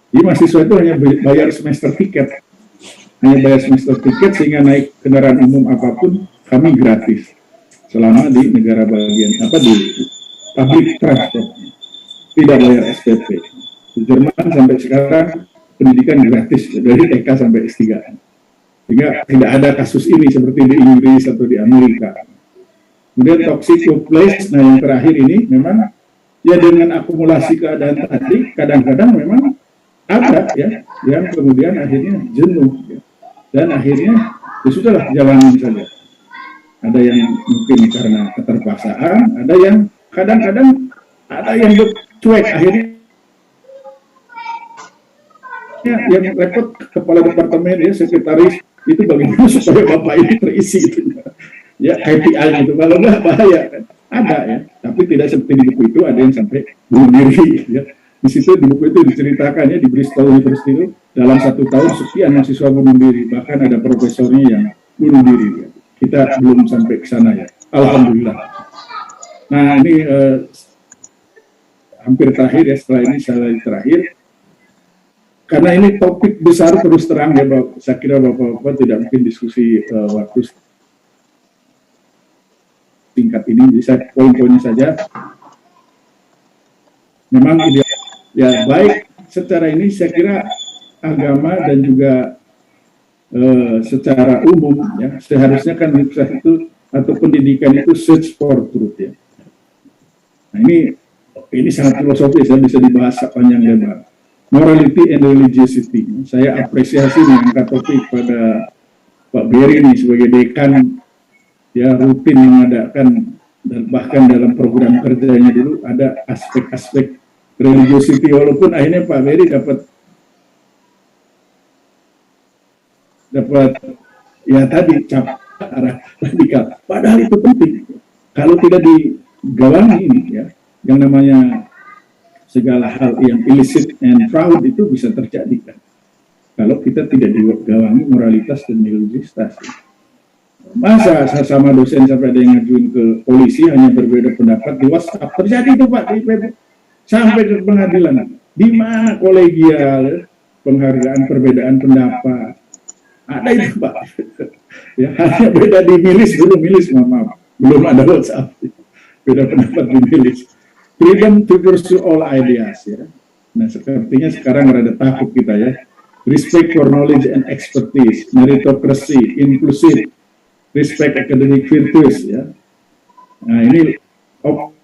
Jadi mahasiswa itu hanya bayar semester tiket, sehingga naik kendaraan umum apapun kami gratis selama di negara bagian di public transport, tidak bayar SPP. Di Jerman sampai sekarang pendidikan gratis dari TK sampai S3. Sehingga tidak ada kasus ini seperti di Inggris atau di Amerika. Kemudian toxic workplace, nah yang terakhir ini memang ya dengan akumulasi keadaan tadi, kadang-kadang memang ada ya yang kemudian akhirnya jenuh ya. Dan akhirnya ya sudahlah jalanin saja. Ada yang mungkin karena keterpaksaan, ada yang kadang-kadang ada yang cuek, akhirnya yang repot kepala departemen ya, sekretaris itu bagaimana supaya bapak ini terisi gitu ya, KPI gitu. Kalau nggak bahaya kan, ada ya, tapi tidak seperti di buku itu ada yang sampai bunuh diri ya. Di situ di buku itu diceritakan ya, di Bristol University itu dalam 1 tahun sekian mahasiswa bunuh diri, bahkan ada profesornya yang bunuh diri ya. Kita belum sampai ke sana ya, alhamdulillah. Nah ini hampir terakhir ya, setelah ini saya terakhir, karena ini topik besar terus terang ya, saya kira Bapak-Bapak tidak mungkin diskusi waktu singkat ini, jadi saya poin-poinnya saja. Memang ideal ya, baik secara ini saya kira agama dan juga secara umum ya, seharusnya kan universitas itu atau pendidikan itu search for truth ya. Nah ini sangat filosofis ya, bisa dibahas panjang lebar. morality and religiosity. Saya apresiasi mengangkat topik pada Pak Beri ini sebagai dekan, ya rutin mengadakan, dan bahkan dalam program kerjanya dulu ada aspek-aspek religiosity, walaupun akhirnya Pak Beri dapat ya tadi cap arah radikal. Padahal itu penting. Kalau tidak digawangi ini, ya, yang namanya segala hal yang illicit and fraud itu bisa terjadi kan. Kalau kita tidak digawangi moralitas dan religiositas. Masa sama dosen sampai ada yang ngajuin ke polisi hanya berbeda pendapat di WhatsApp. Terjadi itu Pak di IPB sampai ke pengadilan. Di mana kolegial penghargaan perbedaan pendapat? Ada itu Pak. Ya, hanya beda di milis dulu, maaf. Belum ada WhatsApp. Beda pendapat di milis. Freedom to pursue all ideas, ya. Nah, sepertinya sekarang rada takut kita, ya. Respect for knowledge and expertise, meritocracy, inclusive, respect academic virtues, ya. Nah, ini open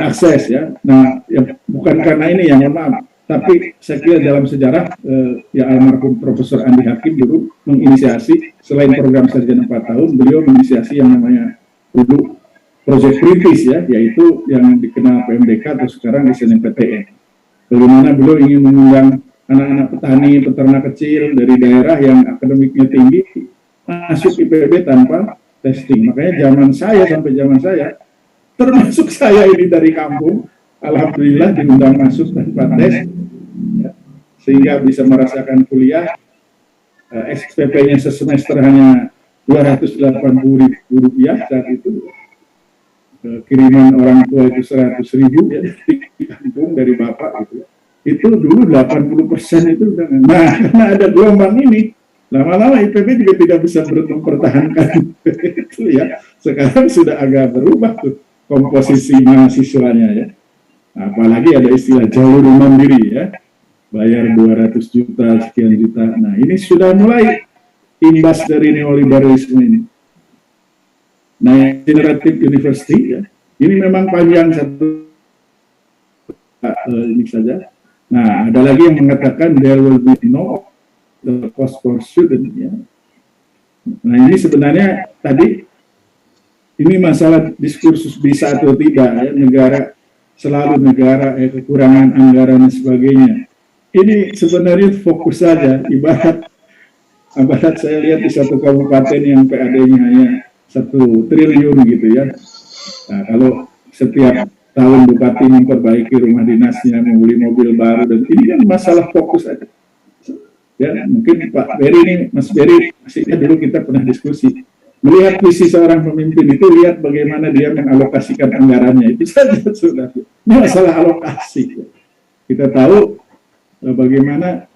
access, ya. Nah, ya, bukan karena ini yang maaf, tapi saya kira dalam sejarah ya almarhum Profesor Andi Hakim dulu menginisiasi, selain program sarjana 4 tahun, beliau menginisiasi yang namanya dulu Project Perintis, ya, yaitu yang dikenal PMDK atau sekarang di SNMPTN. Bagaimana beliau ingin mengundang anak-anak petani, peternak kecil dari daerah yang akademiknya tinggi masuk IPB tanpa testing. Makanya sampai zaman saya, termasuk saya ini dari kampung, alhamdulillah diundang masuk tanpa tes, ya, sehingga bisa merasakan kuliah. SPP-nya sesemester hanya Rp280.000 saat itu. Kiriman orang tua itu 100.000 ya, dari kampung, dari bapak gitu. Itu dulu 80% itu udah. Nah, karena ada gelombang ini, lama-lama IPB juga tidak bisa mempertahankan itu, ya. Sekarang sudah agak berubah tuh komposisi mahasiswanya, ya. Apalagi ada istilah jalur mandiri, ya. Bayar 200 juta, sekian juta. Nah, ini sudah mulai imbas dari neoliberalisme ini. Nah, Generative University, ya, ini memang panjang satu ini saja. Nah, ada lagi yang mengatakan there will be no cost for student, ya. Nah, ini sebenarnya tadi ini masalah diskursus bisa atau tidak, ya, negara kekurangan anggaran dan sebagainya. Ini sebenarnya fokus saja, ibarat saya lihat di satu kabupaten yang PAD-nya hanya 1 triliun gitu, ya. Nah, kalau setiap tahun bupati memperbaiki rumah dinasnya, membeli mobil baru, dan ini kan masalah fokus aja. Ya, mungkin Pak Beri ini, Mas Beri, masihnya dulu kita pernah diskusi. Melihat visi seorang pemimpin itu, lihat bagaimana dia mengalokasikan anggarannya, itu saja sudah. Ini masalah alokasi. Kita tahu bagaimana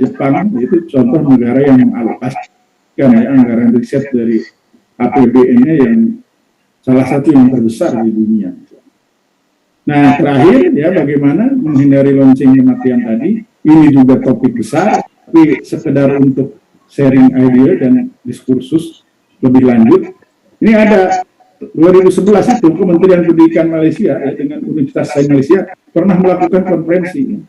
Jepang itu contoh negara yang mengalokasikan, ya, anggaran riset dari APBN-nya yang salah satu yang terbesar di dunia. Nah, terakhir, ya, bagaimana menghindari lonceng kematian tadi, ini juga topik besar, tapi sekedar untuk sharing ide dan diskursus lebih lanjut. Ini ada 2011 itu Kementerian Pendidikan Malaysia, ya, dengan Universitas Sains Malaysia pernah melakukan konferensi.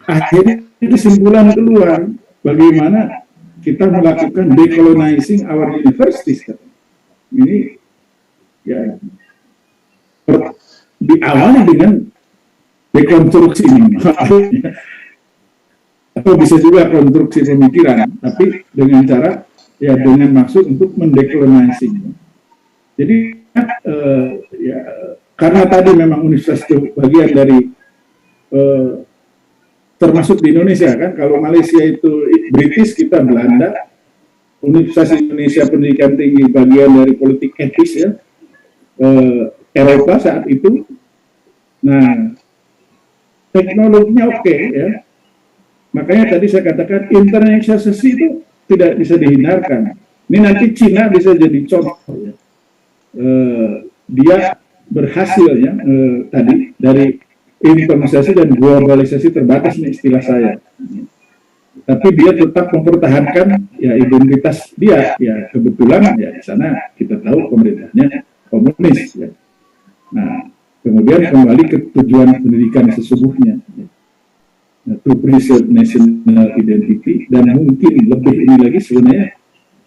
Akhirnya kesimpulan keluar bagaimana kita melakukan decolonizing our universities. Ini, ya, diawali dengan dekonstruksi ini. Atau bisa juga konstruksi pemikiran, tapi dengan cara, ya, dengan maksud untuk mendekolonizing. Jadi, ya, karena tadi memang universitas itu bagian dari termasuk di Indonesia kan, kalau Malaysia itu British, kita Belanda, Universitas Indonesia Pendidikan Tinggi bagian dari politik etis, ya, Eropa saat itu. Nah, teknologinya oke, ya. Makanya tadi saya katakan internasionalisasi itu tidak bisa dihindarkan. Ini nanti Cina bisa jadi contoh, ya. Dia berhasil, ya, tadi dari internasionalisasi dan globalisasi terbatas, nih istilah saya. Tapi dia tetap mempertahankan, ya, identitas dia, ya, kebetulan, ya, di sana kita tahu pemerintahnya komunis, ya. Kemudian kembali ke tujuan pendidikan sesungguhnya, to preserve national identity, dan mungkin lebih ini lagi sebenarnya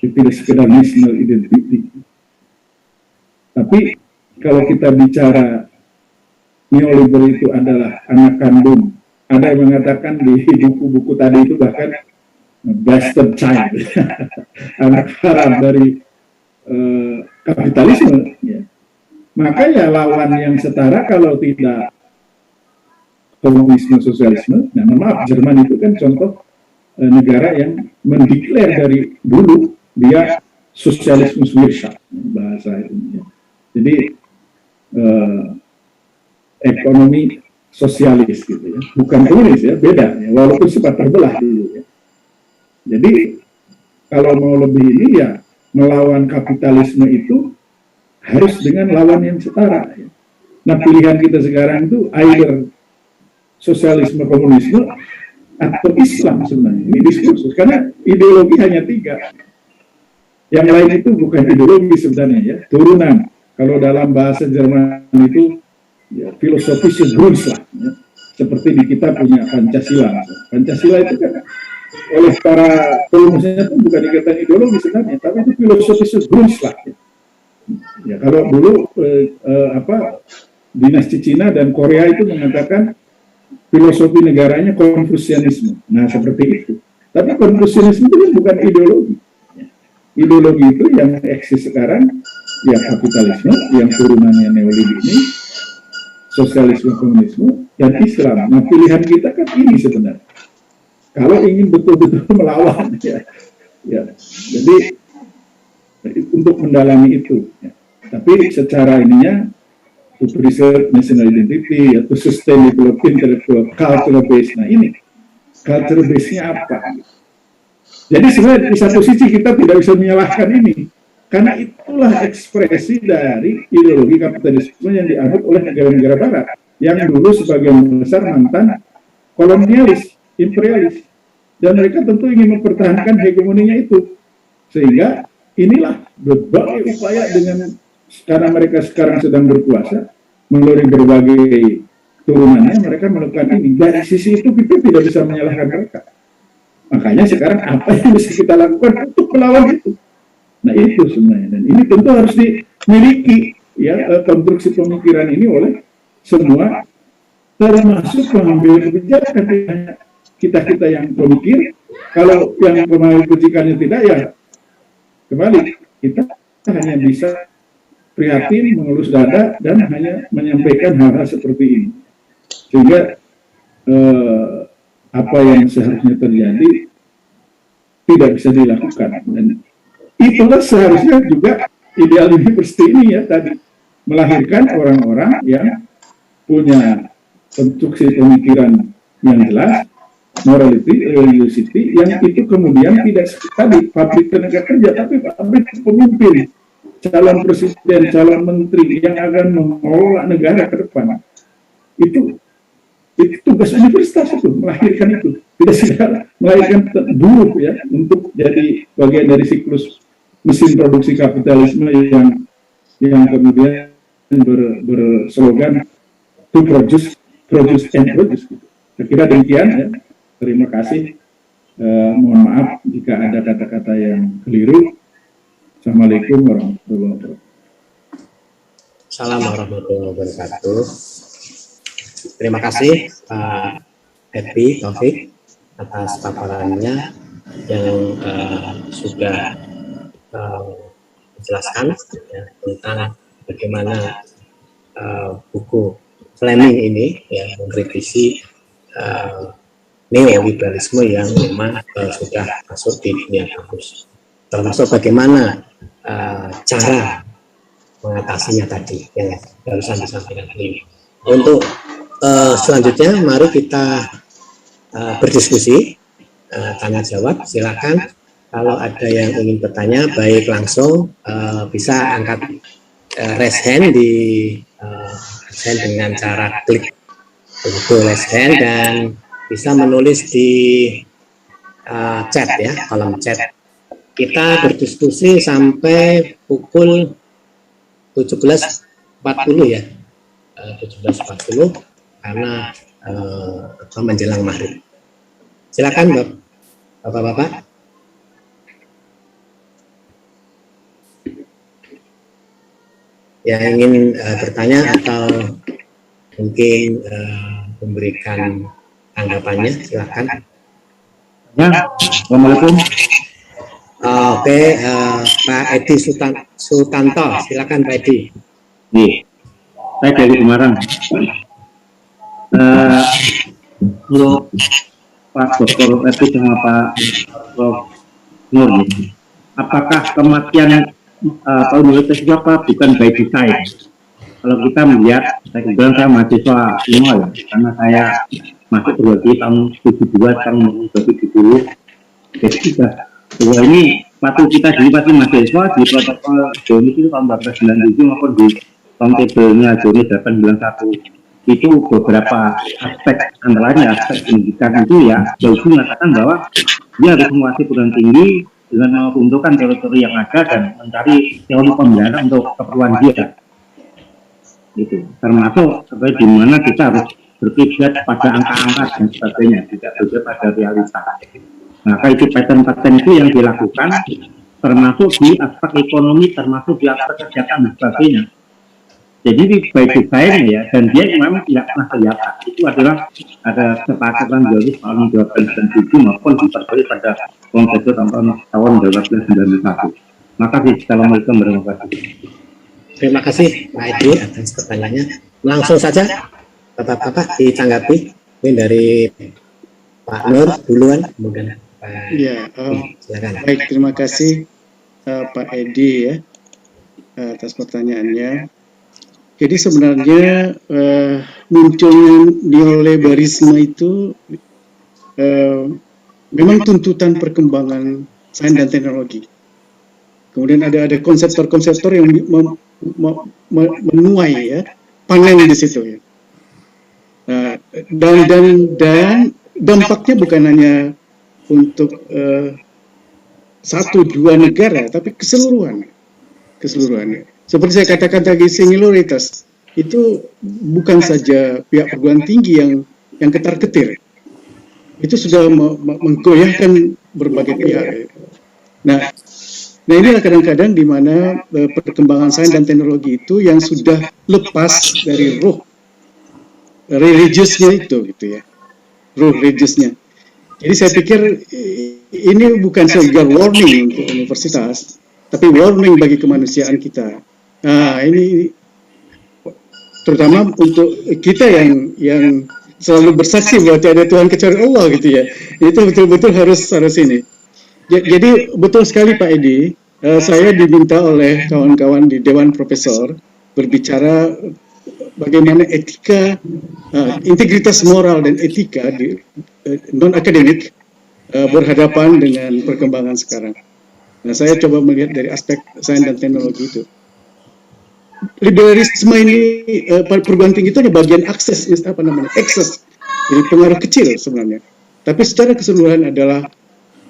tidak sekedar national identity. Tapi kalau kita bicara neoliberal itu adalah anak kandung, ada yang mengatakan di buku-buku tadi itu bahkan bastard child, anak haram dari kapitalisme, ya. Maka ya lawan yang setara kalau tidak komunisme, sosialisme. Nah, maaf, Jerman itu kan contoh negara yang mendeklar dari dulu dia sosialisme Wirtschaft, bahasa itu. Jadi ekonomi sosialis gitu ya, bukan komunis ya, beda ya, walaupun sempat terbelah dulu ya. Jadi kalau mau lebih ini ya melawan kapitalisme itu harus dengan lawan yang setara ya. Nah, pilihan kita sekarang itu either sosialisme, komunisme, atau Islam sebenarnya. Ini diskursus, karena ideologi hanya 3. Yang lain itu bukan ideologi sebenarnya ya, turunan. Kalau dalam bahasa Jerman itu ya, filosofische Grundslag ya. Seperti di kita punya Pancasila. Pancasila itu kan oleh para perumusnya itu bukan dikatakan ideologi sebenarnya, tapi itu filosofische Grundslag ya. Ya, kalau dulu dinasti Cina dan Korea itu mengatakan filosofi negaranya Konfusianisme. Nah, seperti itu. Tapi Konfusianisme itu bukan ideologi. Ideologi itu yang eksis sekarang ya kapitalisme, yang turunannya neoliberal ini, sosialisme, komunisme, dan Islam. Nah, pilihan kita kan ini sebenarnya. Kalau ingin betul-betul melawan, ya. Jadi untuk mendalami itu. Ya. Tapi secara ininya, to preserve national identity, atau sustainable intellectual cultural base. Nah ini, cultural base-nya apa? Jadi sebenarnya di satu sisi kita tidak bisa menyalahkan ini, karena itulah ekspresi dari ideologi kapitalisme yang dianut oleh negara-negara Barat, yang dulu sebagian besar mantan kolonialis, imperialis. Dan mereka tentu ingin mempertahankan hegemoninya itu. Sehingga inilah berbagai upaya dengan, karena mereka sekarang sedang berkuasa, melalui berbagai turunannya, mereka melakukan ini. Dari sisi itu kita tidak bisa menyalahkan mereka. Makanya sekarang apa yang bisa kita lakukan untuk melawan itu? Nah itu sebenarnya. Dan ini tentu harus dimiliki ya, konstruksi pemikiran ini oleh semua, termasuk pengambil kebijakan. Kita yang pemikir, kalau yang pengambil kebijakannya tidak, ya kembali kita hanya bisa prihatin, mengelus dada, dan hanya menyampaikan hal-hal seperti ini. Sehingga apa yang seharusnya terjadi tidak bisa dilakukan. Dan itulah seharusnya juga ideal university ini ya tadi, melahirkan orang-orang yang punya konstruksi pemikiran yang jelas, morality, religiosity, yang itu kemudian tidak tadi pabrik tenaga kerja, tapi pabrik pemimpin, calon presiden, calon menteri yang akan mengelola negara ke depan. Itu tugas universitas itu, melahirkan itu. Tidak segera melahirkan buruh ya, untuk jadi bagian dari siklus mesin produksi kapitalisme yang kemudian berslogan to produce and produce. Saya kira demikian ya. Terima kasih. Mohon maaf jika ada kata-kata yang keliru. Assalamualaikum warahmatullahi wabarakatuh. Assalamualaikum warahmatullahi wabarakatuh. Terima kasih Pak Happy Taufik atas paparannya yang sudah menjelaskan ya, tentang bagaimana buku Fleming ini ya, mengkritisi neoliberalisme yang memang sudah masuk di dunia kampus, termasuk bagaimana cara mengatasinya tadi yang barusan disampaikan ini. Untuk selanjutnya mari kita berdiskusi, tanya jawab. Silakan kalau ada yang ingin bertanya, baik langsung bisa angkat raise hand di hand dengan cara klik logo raise hand, dan bisa menulis di chat ya, kolom chat. Kita berdiskusi sampai pukul 17.40 ya. 17.40 karena menjelang maghrib. Silakan Bapak-bapak. Yang ingin bertanya atau mungkin memberikan tanggapannya, silakan. Ya, Assalamualaikum. Oke, Pak Edi Sutanto, silakan Pak Edi. Nih, saya dari Semarang. Untuk Pak Dr. Edi sama Pak Prof. Nur, apakah kematian tahun 2003 bukan by design? Kalau kita melihat, saya kebetulan saya mahasiswa semua ya, karena saya masuk berarti tahun 72, tahun 2070. Jadi sudah bahwa ini waktu kita jadi pasti mahasiswa di protokol Joni itu tahun 1997 maupun di timetable-nya Joni 891 itu beberapa aspek, antara lain aspek pendidikan itu ya jauh mengatakan bahwa dia harus menguasai perguruan tinggi dengan menguntungkan teritori yang ada dan mencari teori pembelajaran untuk keperluan dia. Itu termasuk seperti di mana kita harus berkiblat pada angka-angka dan sebagainya, tidak berkiblat pada realita. Maka itu pattern-pattern itu yang dilakukan termasuk di aspek ekonomi, termasuk di aspek kesehatan dan sebagainya. Jadi by design ya, dan dia memang tidak pernah kelihatan. Itu adalah ada kesepakatan dari tahun 2007 maupun diperbarui pada kongres tahun 2091. Maka Assalamualaikum warahmatullahi wabarakatuh. Terima kasih Pak Edi atas pertanyaannya. Langsung saja Bapak-bapak ditanggapi. Ini dari Pak Nur duluan, kemudian Pak. Ya, silakan. baik, terima kasih Pak Edi ya atas pertanyaannya. Jadi sebenarnya munculnya neoliberalisme itu memang tuntutan perkembangan sains dan teknologi. Kemudian ada konseptor-konseptor yang menuai ya, panen di situ ya. Dan dampaknya bukan hanya untuk satu dua negara, tapi keseluruhannya. Seperti saya katakan tadi, senioritas itu bukan saja pihak perguruan tinggi yang ketar-ketir, itu sudah menggoyahkan berbagai pihak. Nah inilah kadang-kadang di mana perkembangan sains dan teknologi itu yang sudah lepas dari ruh religiusnya itu, gitu ya, ruh religiusnya. Jadi saya pikir ini bukan saja warning untuk universitas, tapi warning bagi kemanusiaan kita. Nah, ini terutama untuk kita yang selalu bersaksi bahwa tiada Tuhan kecuali Allah, gitu ya. Itu betul-betul harus ini. Jadi betul sekali Pak Edi, saya diminta oleh kawan-kawan di Dewan Profesor berbicara bagaimana etika, integritas moral dan etika di non-akademik berhadapan dengan perkembangan sekarang. Nah, saya coba melihat dari aspek sains dan teknologi itu. Liberalisme ini perguruan tinggi itu ada bagian akses, akses, jadi pengaruh kecil sebenarnya. Tapi secara keseluruhan adalah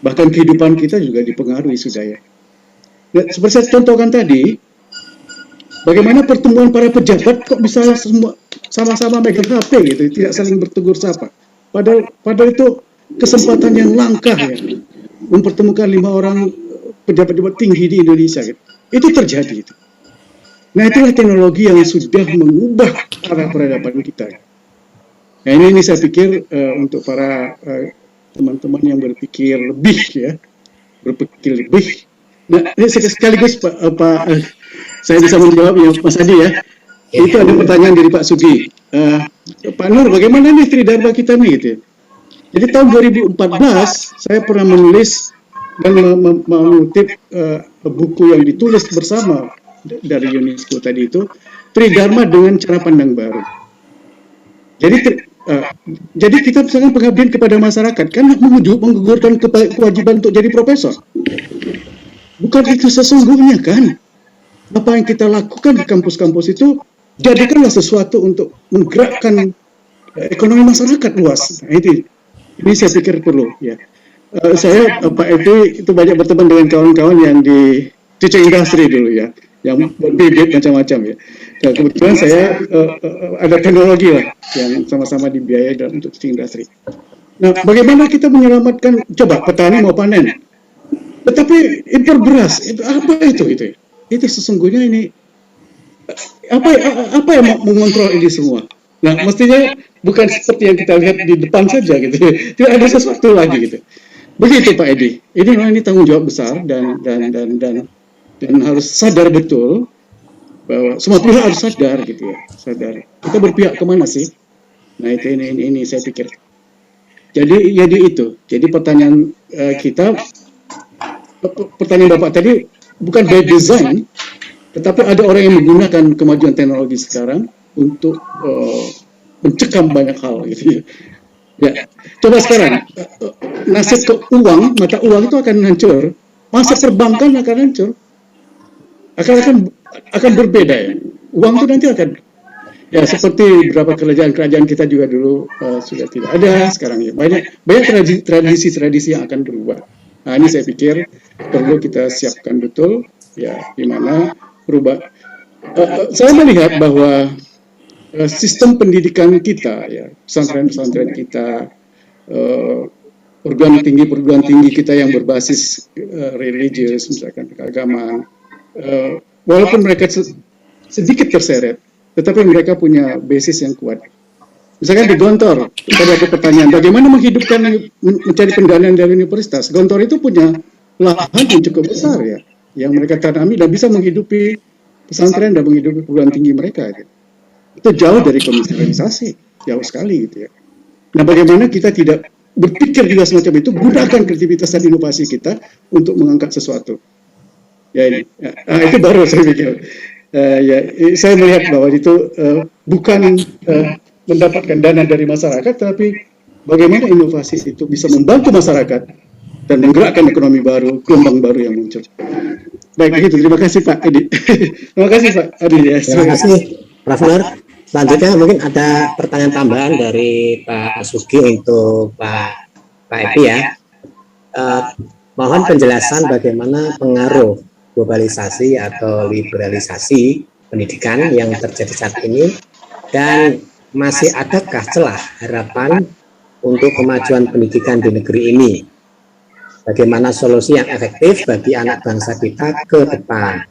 bahkan kehidupan kita juga dipengaruhi sudah ya. Nah, seperti saya contohkan tadi, bagaimana pertemuan para pejabat kok bisa semua sama-sama megang HP gitu, tidak saling bertegur sapa. Padahal itu kesempatan yang langka ya, mempertemukan 5 orang pejabat-pejabat tinggi di Indonesia gitu. Itu terjadi itu. Nah, itulah teknologi yang sudah mengubah arah peradaban kita. Nah, ini saya pikir untuk para teman-teman yang berpikir lebih ya, Nah, ini sekaligus Pak saya bisa menjawab ya Mas Adi ya. Itu ada pertanyaan dari Pak Sugi. Pak Nur, bagaimana nih Tridharma kita nih gitu. Jadi tahun 2014 saya pernah menulis dan mengutip buku yang ditulis bersama dari UNESCO tadi itu, Tridharma dengan cara pandang baru. Jadi kita misalkan pengabdian kepada masyarakat kan menggugurkan kewajiban untuk jadi profesor. Bukan itu sesungguhnya kan? Apa yang kita lakukan di kampus-kampus itu jadikanlah sesuatu untuk menggerakkan ekonomi masyarakat luas. Nah, ini saya pikir perlu ya. Saya Pak Edi itu banyak berteman dengan kawan-kawan yang di teaching industry dulu ya, yang bibit macam-macam ya. Nah, kebetulan saya ada teknologi lah yang sama-sama dibiayai dalam untuk industri. Nah, bagaimana kita menyelamatkan, coba petani mau panen, tetapi impor beras, itu apa itu? Itu sesungguhnya ini, apa yang mau mengontrol ini semua? Nah, mestinya bukan seperti yang kita lihat di depan saja gitu, tidak ada sesuatu lagi gitu. Begitu Pak Edi, ini tanggung jawab besar dan harus sadar betul bahwa semua pihak harus sadar gitu ya, sadar. Kita berpihak kemana sih? Nah itu ini saya pikir. Jadi itu. Jadi pertanyaan pertanyaan Bapak tadi bukan by design, tetapi ada orang yang menggunakan kemajuan teknologi sekarang untuk mencekam banyak hal gitu ya. Ya, coba sekarang nasib uang, mata uang itu akan hancur, masa perbankan akan hancur, akan berbeda ya. Uang itu nanti akan ya seperti beberapa kerajaan kita juga dulu sudah tidak ada sekarang ya. Banyak tradisi yang akan berubah. Nah ini saya pikir perlu kita siapkan betul ya, di mana berubah. Saya melihat bahwa sistem pendidikan kita ya, pesantren kita, perguruan tinggi kita yang berbasis religius, misalkan keagamaan, walaupun mereka sedikit terseret, tetapi mereka punya basis yang kuat. Misalkan di Gontor, ada pertanyaan, bagaimana menghidupkan, mencari pendanaan dari universitas? Gontor itu punya lahan yang cukup besar ya, yang mereka tanami dan bisa menghidupi pesantren dan menghidupi perguruan tinggi mereka. Gitu. Itu jauh dari komersialisasi, jauh sekali gitu ya. Nah, bagaimana kita tidak berpikir juga semacam itu, gunakan kreativitas dan inovasi kita untuk mengangkat sesuatu. Ya ini, itu baru saya pikir. Saya melihat bahwa itu bukan mendapatkan dana dari masyarakat, tapi bagaimana inovasi itu bisa membantu masyarakat dan menggerakkan ekonomi baru, gelombang baru yang muncul. Baik, begitu. Terima kasih Pak Edi. Terima kasih Pak Adi. Terima kasih Prof. Nur. Selanjutnya mungkin ada pertanyaan tambahan dari Pak Sugi untuk Pak Epi ya. Mohon penjelasan bagaimana pengaruh globalisasi atau liberalisasi pendidikan yang terjadi saat ini, dan masih adakah celah harapan untuk kemajuan pendidikan di negeri ini? Bagaimana solusi yang efektif bagi anak bangsa kita ke depan?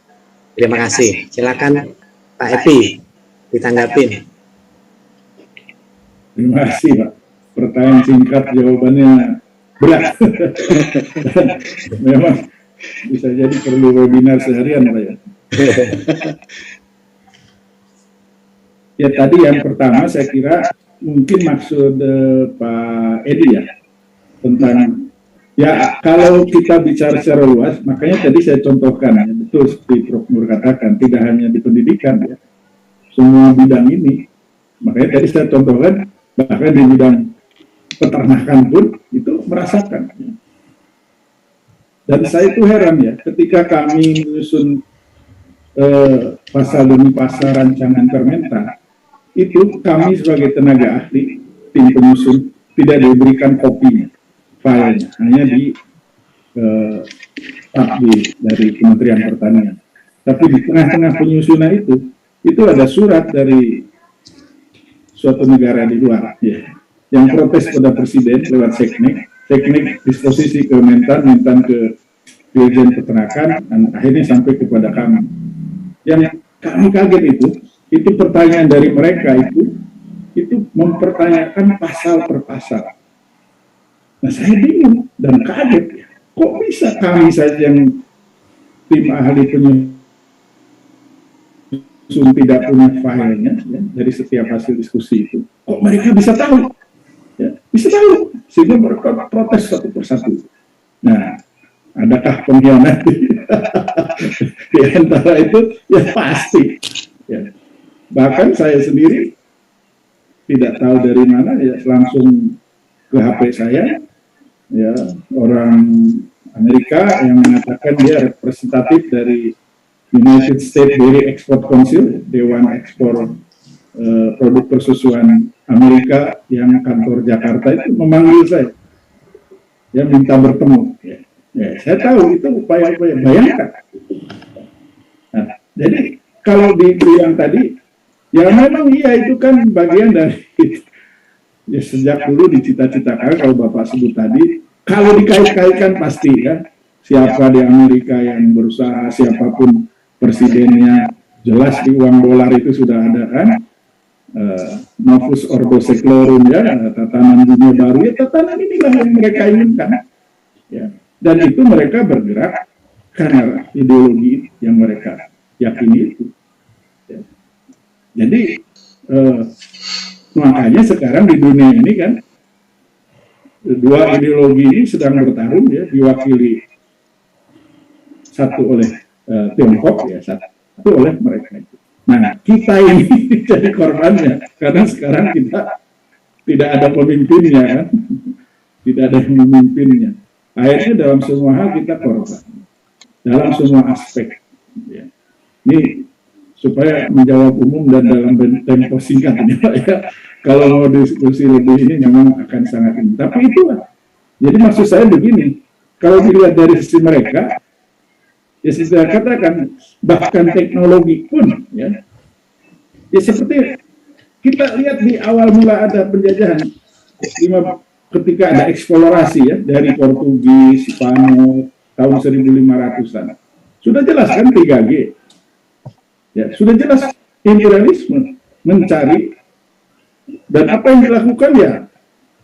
Terima kasih. Silakan Pak Epi ditanggapin. Terima kasih Pak. Pertanyaan singkat, jawabannya berat. Memang bisa jadi perlu webinar seharian Pak ya. Ya tadi yang pertama saya kira mungkin maksud Pak Edi ya, tentang ya kalau kita bicara secara luas, makanya tadi saya contohkan, ya, betul seperti Prof. Nur katakan, tidak hanya di pendidikan ya, semua bidang ini. Makanya tadi saya contohkan, bahkan di bidang peternakan pun itu merasakan. Ya. Dan saya itu heran ya, ketika kami menyusun pasal demi pasal rancangan Permentan, itu kami sebagai tenaga ahli, tim penyusun, tidak diberikan kopinya, filenya, hanya di dari Kementerian Pertanian. Tapi di tengah-tengah penyusunan itu ada surat dari suatu negara di luar, ya, yang protes pada Presiden lewat Seknek disposisi ke Mentan ke Dirjen Peternakan, dan akhirnya sampai kepada kami. Yang kami kaget itu pertanyaan dari mereka itu mempertanyakan pasal per pasal. Nah saya bingung dan kaget, kok bisa kami saja yang tim ahli penyusun tidak punya filenya ya, dari setiap hasil diskusi itu, kok mereka bisa tahu? Ya, bisa tahu, sehingga mereka protes satu persatu. Nah, adakah pengkhianat di antara itu? Ya pasti. Ya. Bahkan saya sendiri tidak tahu dari mana, ya langsung ke HP saya, ya orang Amerika yang mengatakan dia representatif dari United States Dairy Export Council, Dewan Ekspor Produk Persusuan Amerika yang kantor Jakarta, itu memanggil saya, ya minta bertemu. Ya, saya tahu itu upaya-upaya, bayangkan. Nah, jadi kalau dibilang tadi, ya memang iya itu kan bagian dari ya sejak dulu dicita-citakan kalau Bapak sebut tadi, kalau dikait-kaitkan pasti kan, siapa di Amerika yang berusaha, siapapun presidennya, jelas di uang dolar itu sudah ada kan, Novus Ordo Seclorum ya, tatanan dunia baru, ya tatanan inilah yang mereka inginkan. Ya. Dan itu mereka bergerak karena ideologi yang mereka yakini itu. Ya. Jadi makanya sekarang di dunia ini kan dua ideologi ini sedang bertarung ya, diwakili satu oleh Tiongkok ya, satu oleh mereka itu. Nah, kita ini jadi korbannya karena sekarang kita tidak ada pemimpinnya kan, tidak ada yang memimpinnya. Akhirnya dalam semua hal kita korban, dalam semua aspek. Ya. Ini supaya menjawab umum dan dalam tempo singkat ini Pak ya. Kalau mau diskusi lebih ini memang akan sangat ini. Tapi itulah. Jadi maksud saya begini, kalau dilihat dari sisi mereka, ya saya katakan bahkan teknologi pun ya seperti kita lihat di awal mula ada penjajahan ketika ada eksplorasi ya dari Portugis, Spanyol tahun 1500-an sudah jelas kan 3G ya, sudah jelas imperialisme mencari, dan apa yang dilakukan ya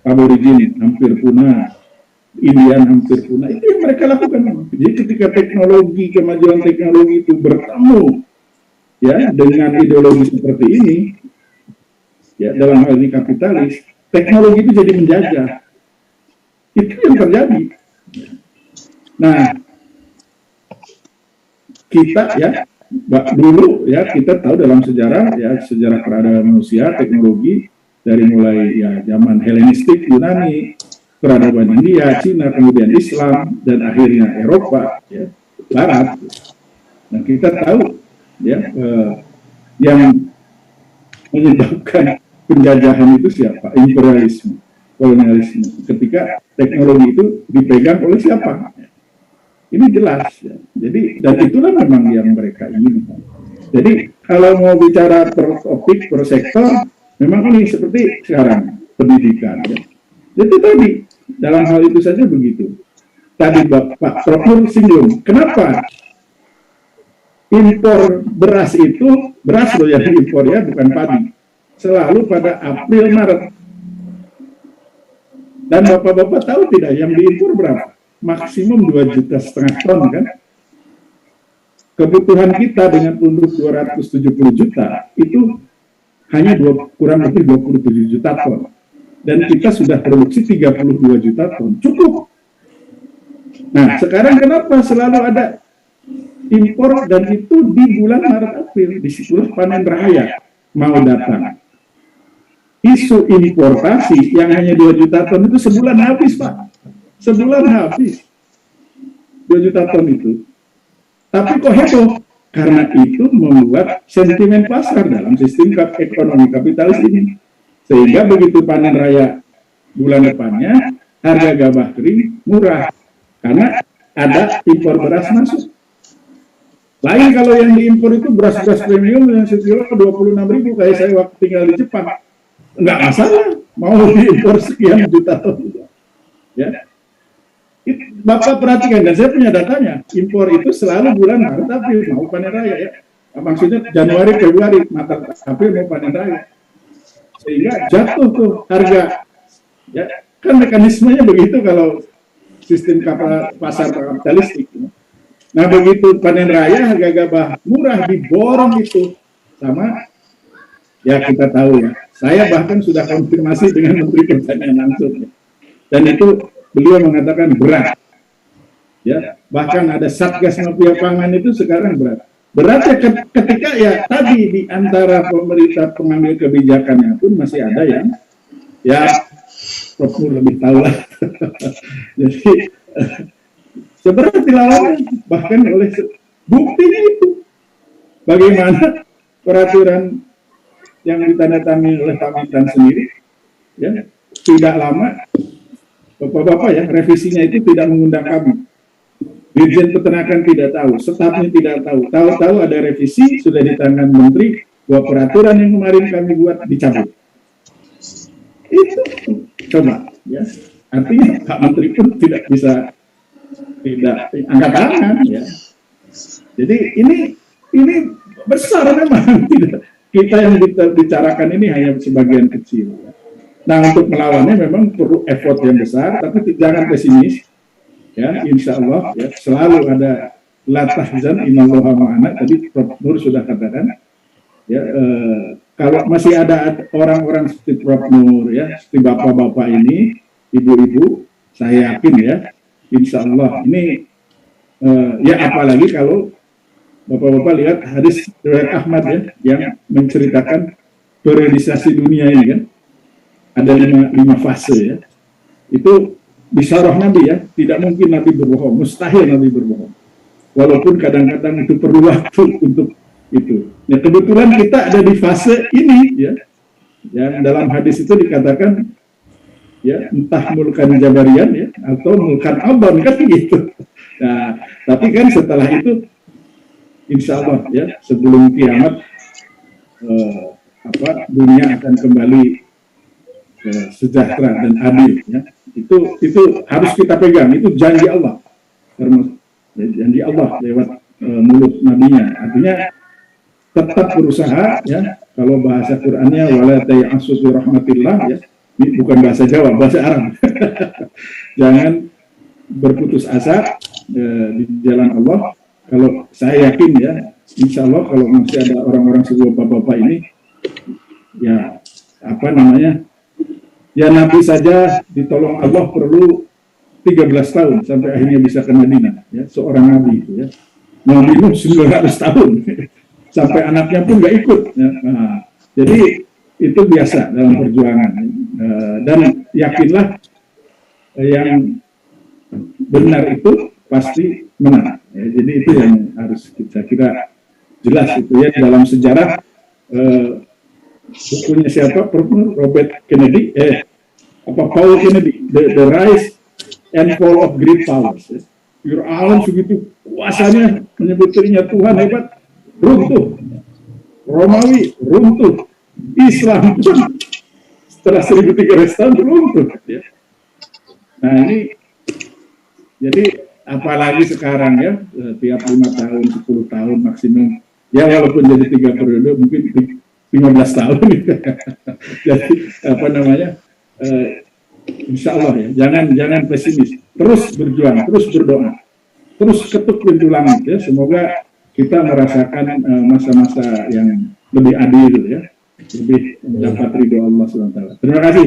aborigin hampir punah, Indian hampir punah, itu yang mereka lakukan. Jadi ketika teknologi, kemajuan teknologi itu bertemu ya dengan ideologi seperti ini, ya dalam hal ini kapitalis, teknologi itu jadi menjajah. Itu yang terjadi. Nah, kita ya dulu ya kita tahu dalam sejarah ya, sejarah peradaban manusia, teknologi dari mulai ya zaman Helenistik Yunani, peradaban India, Cina, kemudian Islam, dan akhirnya Eropa, ya, Barat. Nah, kita tahu ya yang menyebabkan penjajahan itu siapa? Imperialisme, kolonialisme. Ketika teknologi itu dipegang oleh siapa? Ini jelas. Ya. Jadi dan itulah memang yang mereka inginkan. Jadi kalau mau bicara per topik, per sektor, memang ini seperti sekarang pendidikan. Ya. Jadi tadi dalam hal itu saja begitu. Tadi Pak Prof singgung, kenapa impor beras itu, beras loh yang diimpor ya, bukan padi, selalu pada April Maret. Dan Bapak-Bapak tahu tidak yang diimpor berapa? Maksimum 2,5 juta ton kan? Kebutuhan kita dengan penduduk 270 juta itu hanya kurang lebih 27 juta ton. Dan kita sudah produksi 32 juta ton. Cukup. Nah, sekarang kenapa selalu ada impor, dan itu di bulan Maret April, disitulah panen raya mau datang. Isu importasi yang hanya 2 juta ton itu sebulan habis, Pak. Sebulan habis. 2 juta ton itu. Tapi kok heboh? Karena itu membuat sentimen pasar dalam sistem ekonomi kapitalis ini. Sehingga begitu panen raya bulan depannya, harga gabah kering murah. Karena ada impor beras masuk. Lain kalau yang diimpor itu beras-beras premium yang sekilo 26.000, kayak saya waktu tinggal di Jepang. Enggak masalah, mau diimpor sekian juta ton. Ya. Bapak perhatikan, dan saya punya datanya, impor itu selalu bulan Maret, April, mau panen raya ya. Maksudnya Januari, Februari, Maret, April mau panen raya. Sehingga jatuh tuh harga, ya kan mekanismenya begitu kalau sistem pasar kapitalistik. Nah begitu panen raya harga gabah murah diborong itu sama, ya kita tahu ya. Saya bahkan sudah konfirmasi dengan Menteri Pertanian langsung, dan itu beliau mengatakan berat. Ya, bahkan ada Satgas Mafia Pangan itu sekarang berat. Beratnya ketika ya tadi di antara pemerintah pengambil kebijakannya pun masih ada yang ya Prof lebih tahu lah. Jadi sebenarnya dilawan bahkan oleh buktinya itu bagaimana peraturan yang ditandatangani oleh Pak Mentan sendiri ya tidak lama Bapak-bapak ya revisinya itu tidak mengundang kami. Dirjen Peternakan tidak tahu, stafnya tidak tahu. Tahu-tahu ada revisi sudah di tangan menteri bahwa peraturan yang kemarin kami buat dicabut. Itu coba, ya. Artinya Pak Menteri pun tidak bisa angkat tangan, ya. Jadi ini besar memang. Kita yang bicarakan ini hanya sebagian kecil. Ya. Nah, untuk melawannya memang perlu effort yang besar, tapi jangan pesimis. Ya, insya Allah ya, selalu ada la tahzan innallaha ma'ana, tadi Prof. Nur sudah katakan. Ya, kalau masih ada orang-orang seperti Prof. Nur, ya, seperti bapak-bapak ini, ibu-ibu, saya yakin ya, insya Allah ini ya, apalagi kalau bapak-bapak lihat hadis riwayat Ahmad ya, yang menceritakan periodisasi dunia ini kan, ada lima fase ya, itu bisyarah Nabi ya, tidak mungkin Nabi berbohong, mustahil Nabi berbohong, walaupun kadang-kadang itu perlu waktu untuk itu. Ya, kebetulan kita ada di fase ini ya, yang dalam hadis itu dikatakan ya, entah mulkan jabarian ya, atau mulkan abon kan gitu. Nah, tapi kan setelah itu insya Allah ya, sebelum kiamat dunia akan kembali sejahtera dan adil ya. Itu harus kita pegang, itu janji Allah, janji Allah lewat mulut nabinya. Artinya tetap berusaha ya, kalau bahasa Qur'annya wala ta'asu bi rahmatillah ya, ini bukan bahasa Jawa, bahasa Arab. Jangan berputus asa di jalan Allah. Kalau saya yakin ya, insya Allah kalau masih ada orang-orang sebuah bapak-bapak ini ya, ya Nabi saja ditolong Allah perlu 13 tahun sampai akhirnya bisa ke Madinah ya, seorang Nabi itu ya. Nabi Nuh 900 tahun sampai anaknya pun nggak ikut ya. Nah, jadi itu biasa dalam perjuangan dan yakinlah yang benar itu pasti menang ya. Jadi itu yang harus kita kira jelas itu ya, dalam sejarah bukunya siapa? Robert Kennedy, Paul Kennedy, The Rise and Fall of Great Powers. Fir'aun segitu kuasanya, menyebut dirinya Tuhan hebat, runtuh. Romawi runtuh. Islam pun setelah 1300 tahun runtuh. Ya. Nah ini, jadi apalagi sekarang ya, tiap 5 tahun, 10 tahun maksimum. Ya walaupun jadi 3 periode, mungkin 15 tahun. Jadi insya Allah ya, jangan pesimis, terus berjuang, terus berdoa, terus ketuk pintu langit ya, semoga kita merasakan masa-masa yang lebih adil ya, lebih mendapat ridho Allah SWT. Terima kasih.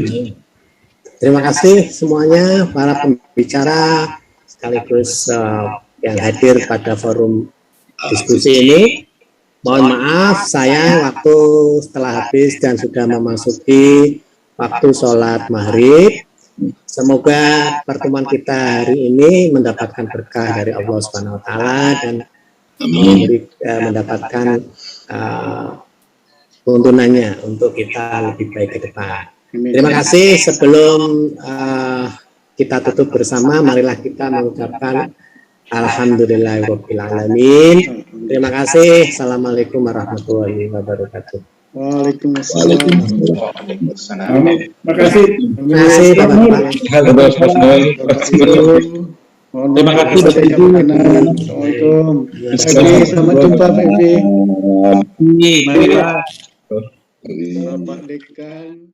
Terima kasih semuanya para pembicara sekaligus yang hadir pada forum diskusi ini. Mohon maaf saya waktu setelah habis dan sudah memasuki waktu sholat maghrib. Semoga pertemuan kita hari ini mendapatkan berkah dari Allah Subhanahu Wa Taala dan mendapatkan tuntunannya untuk kita lebih baik ke depan. Terima kasih. Sebelum kita tutup bersama, marilah kita mengucapkan alhamdulillahirabbil alamin. Terima kasih. Assalamualaikum warahmatullahi wabarakatuh. Waalaikumsalam. Terima kasih. Terima kasih Bapak-bapak. Terima kasih Bapak Ibu. Assalamualaikum. Selamat jumpa Pak Ibu. Bapak Dekan.